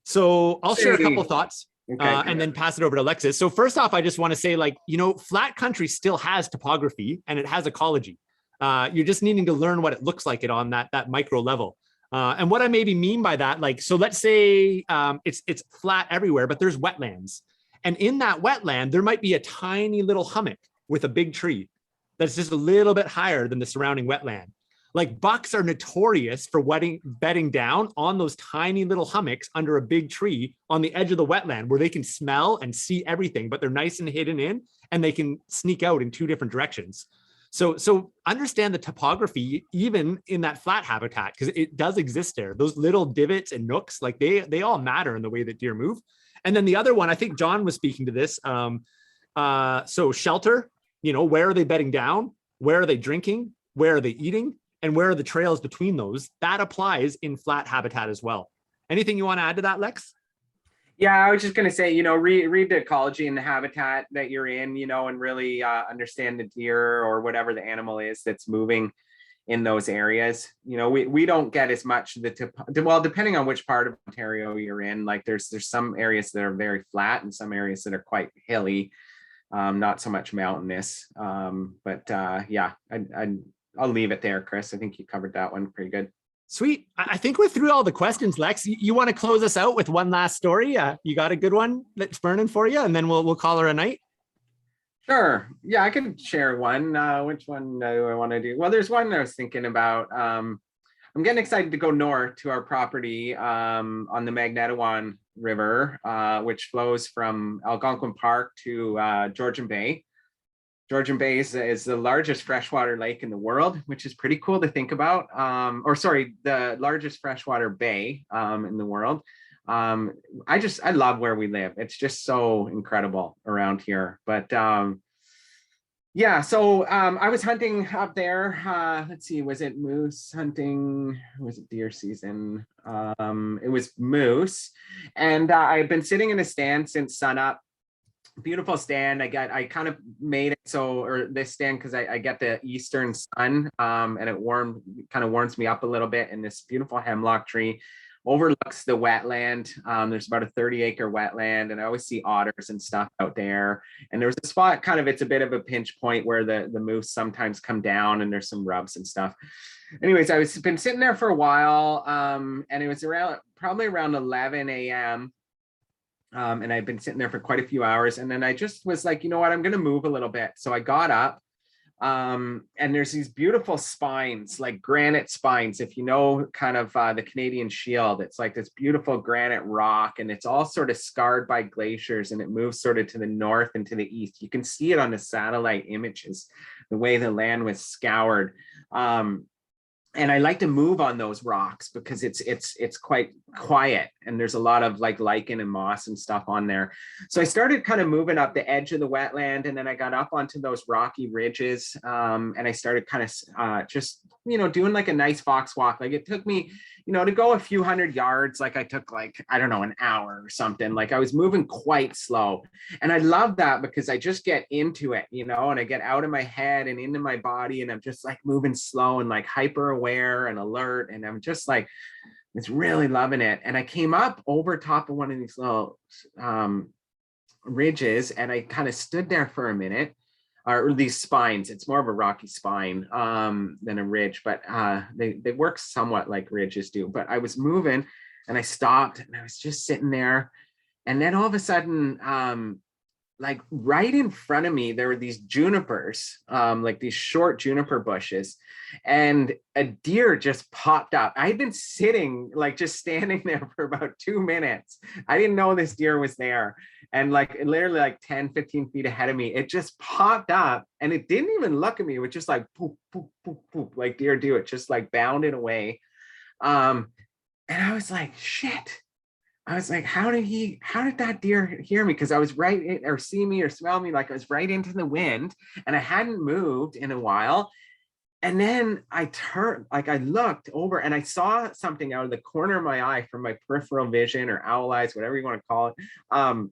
So I'll share a couple thoughts. Okay, and then pass it over to Alexis. So first off, I just want to say, like, flat country still has topography and it has ecology. You're just needing to learn what it looks like it on that micro level. And what I maybe mean by that, like, so let's say it's flat everywhere, but there's wetlands. And in that wetland, there might be a tiny little hummock with a big tree that's just a little bit higher than the surrounding wetland. Like, bucks are notorious for bedding down on those tiny little hummocks under a big tree on the edge of the wetland where they can smell and see everything, but they're nice and hidden in, and they can sneak out in two different directions. So understand the topography even in that flat habitat, because it does exist there. Those little divots and nooks, like they all matter in the way that deer move. And then the other one, I think John was speaking to this. So shelter, where are they bedding down? Where are they drinking? Where are they eating? And where are the trails between those? That applies in flat habitat as well. Anything you want to add to that, Lex? Yeah, I was just going to say, read the ecology and the habitat that you're in, and really understand the deer or whatever the animal is that's moving in those areas. We don't get as much well, depending on which part of Ontario you're in. Like there's some areas that are very flat and some areas that are quite hilly, not so much mountainous. Yeah, I'll leave it there, Chris. I think you covered that one pretty good. Sweet. I think we're through all the questions, Lex. You want to close us out with one last story? You got a good one that's burning for you, and then we'll call her a night? Sure. Yeah, I can share one. Which one do I want to do? Well, there's one I was thinking about. I'm getting excited to go north to our property on the Magnetawan River, which flows from Algonquin Park to Georgian Bay. Georgian Bay is the largest freshwater lake in the world, which is pretty cool to think about. The largest freshwater bay in the world. I love where we live. It's just so incredible around here. But yeah, so I was hunting up there. Let's see, was it moose hunting? Was it deer season? It was moose. And I've been sitting in a stand since sunup. Beautiful stand. I kind of made it this stand because I get the eastern sun and it kind of warms me up a little bit. And this beautiful hemlock tree overlooks the wetland. There's about a 30-acre wetland, and I always see otters and stuff out there. And there's a spot, it's a bit of a pinch point where the moose sometimes come down, and there's some rubs and stuff. Anyways, been sitting there for a while, and it was probably around 11 a.m. And I've been sitting there for quite a few hours. And then I just was like, you know what, I'm going to move a little bit. So I got up and there's these beautiful spines, like granite spines. If you know the Canadian Shield, it's like this beautiful granite rock, and it's all sort of scarred by glaciers, and it moves sort of to the north and to the east. You can see it on the satellite images, the way the land was scoured. And I like to move on those rocks because it's quite quiet, and there's a lot of like lichen and moss and stuff on there. So I started kind of moving up the edge of the wetland, and then I got up onto those rocky ridges, and I started kind of just doing like a nice fox walk. Like it took me to go a few hundred yards. Like I took I don't know, an hour or something. Like I was moving quite slow, and I love that because I just get into it, and I get out of my head and into my body, and I'm just like moving slow and like hyper aware and alert, and I'm just like, it's really loving it. And I came up over top of one of these little ridges, and I kind of stood there for a minute. Or these spines, it's more of a rocky spine than a ridge, but they work somewhat like ridges do. But I was moving, and I stopped, and I was just sitting there, and then all of a sudden, like right in front of me, there were these junipers, like these short juniper bushes, and a deer just popped up. I had been sitting, like just standing there for about 2 minutes. I didn't know this deer was there. And like literally like 10, 15 feet ahead of me, it just popped up, and it didn't even look at me. It was just like poop, poop, poop, poop, like deer do. It just like bounded away. And I was like, shit. I was like, how did that deer hear me? Because I was right in, or see me or smell me, like I was right into the wind, and I hadn't moved in a while. And then I turned, like I looked over and I saw something out of the corner of my eye from my peripheral vision or owl eyes, whatever you want to call it. And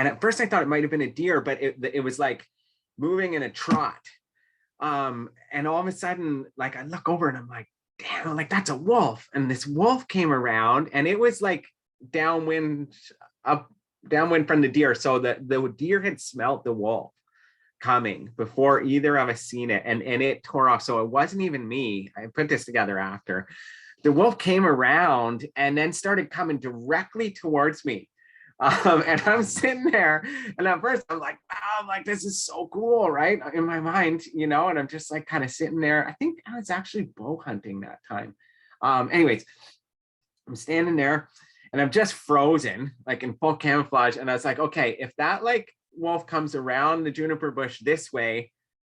at first I thought it might have been a deer, but it was like moving in a trot. And all of a sudden, like I look over and I'm like, damn, like that's a wolf. And this wolf came around and it was like downwind from the deer. So the deer had smelt the wolf coming before either of us seen it, and it tore off. So it wasn't even me. I put this together after. The wolf came around and then started coming directly towards me. And I'm sitting there, and at first I'm like, wow, like this is so cool, right? In my mind, you know, and I'm just like kind of sitting there. I think I was actually bow hunting that time. Anyways, I'm standing there and I'm just frozen, like in full camouflage. And I was like, okay, if that like wolf comes around the juniper bush this way,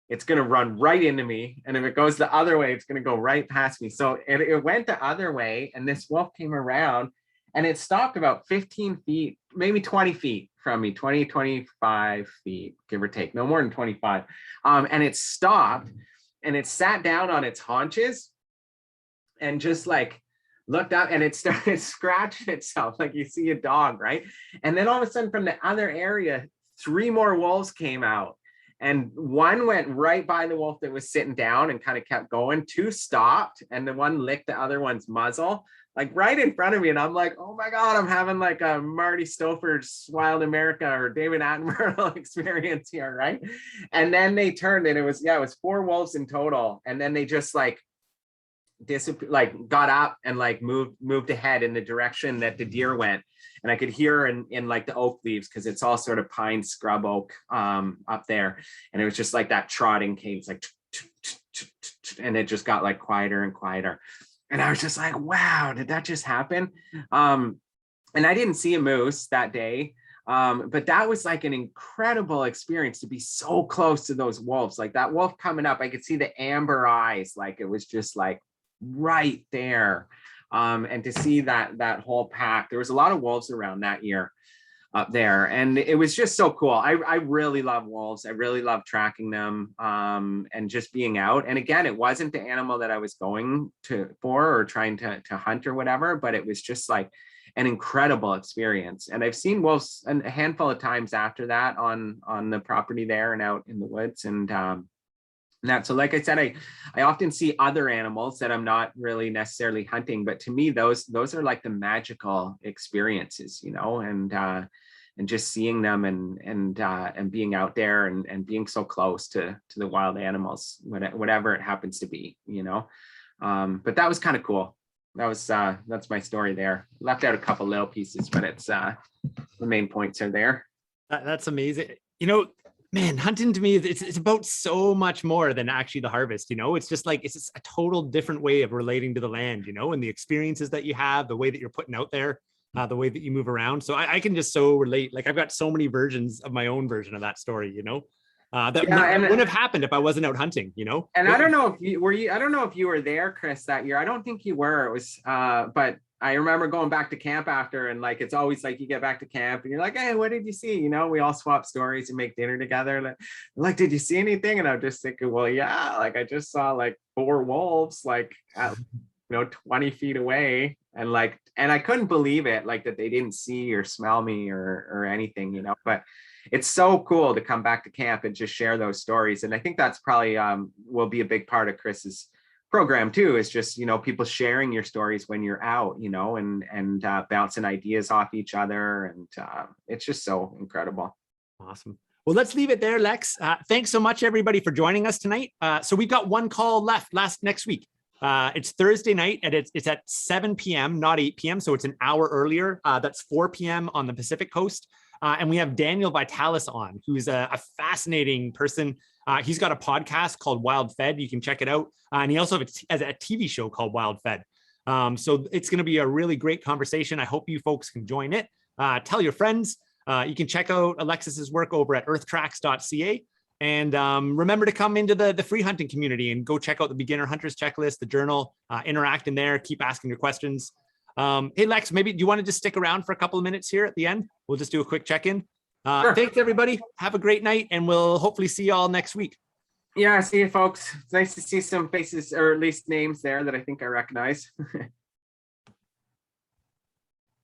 it's going to run right into me, and if it goes the other way, it's going to go right past me. So it went the other way, and this wolf came around and it stopped about 15 feet, maybe 20 feet from me, 25 feet, give or take, no more than 25. And it stopped and it sat down on its haunches and just like looked up, and it started scratching itself like you see a dog, right? And then all of a sudden from the other area, 3 more wolves came out, and one went right by the wolf that was sitting down and kind of kept going. 2 stopped, and the one licked the other one's muzzle, like right in front of me. And I'm like, oh my God, I'm having like a Marty Stouffer's Wild America or David Attenborough experience here, right? And then they turned, and it was 4 wolves in total. And then they just like disappeared, like got up and like moved ahead in the direction that the deer went. And I could hear in like the oak leaves, because it's all sort of pine scrub oak up there, and it was just like that trotting cadence, like, and it just got like quieter and quieter. And I was just like, wow, did that just happen? And I didn't see a moose that day, but that was like an incredible experience to be so close to those wolves. Like that wolf coming up, I could see the amber eyes, like it was just like right there. And to see that whole pack, there was a lot of wolves around that year up there, and it was just so cool. I really love wolves. I really love tracking them, and just being out. And again, it wasn't the animal that I was going for or trying to hunt or whatever, but it was just like an incredible experience. And I've seen wolves a handful of times after that on the property there and out in the woods. And so like I said, I often see other animals that I'm not really necessarily hunting, but to me, those are like the magical experiences, you know, and just seeing them and being out there and being so close to the wild animals, whatever it happens to be, you know. But that was kind of cool. That's my story there. Left out a couple little pieces, but it's the main points are there. That's amazing. You know, man, hunting to me, it's about so much more than actually the harvest, you know. It's just like, it's just a total different way of relating to the land, you know, and the experiences that you have, the way that you're putting out there, the way that you move around. So I can just so relate. Like I've got so many versions of my own version of that story, you know, that wouldn't have happened if I wasn't out hunting, you know. And I don't know if I don't know if you were there, Chris, that year. I don't think you were. It was but I remember going back to camp after, and like it's always like you get back to camp and you're like, hey, what did you see? You know, we all swap stories and make dinner together. Like, did you see anything? And I'm just thinking, well, yeah, like I just saw like 4 wolves, like at, 20 feet away, and I couldn't believe it, like that they didn't see or smell me or anything, you know. But it's so cool to come back to camp and just share those stories. And I think that's probably will be a big part of Chris's program too, is just, you know, people sharing your stories when you're out, you know, and bouncing ideas off each other. And it's just so incredible. Awesome. Well, let's leave it there, Lex. Thanks so much, everybody, for joining us tonight. So we've got one call left next week. It's Thursday night, and it's at 7 p.m., not 8 p.m. So it's an hour earlier. That's 4 p.m. on the Pacific Coast. And we have Daniel Vitalis on, who's a fascinating person. He's got a podcast called Wild Fed. You can check it out. And he also has a TV show called Wild Fed. So it's going to be a really great conversation. I hope you folks can join it. Tell your friends. You can check out Alexis's work over at earthtracks.ca. And remember to come into the free hunting community and go check out the beginner hunters checklist, the journal, interact in there, keep asking your questions. Hey, Lex, maybe do you want to just stick around for a couple of minutes here at the end? We'll just do a quick check-in. Sure. Thanks, everybody. Have a great night, and we'll hopefully see you all next week. Yeah, see you folks. It's nice to see some faces, or at least names there that I think I recognize.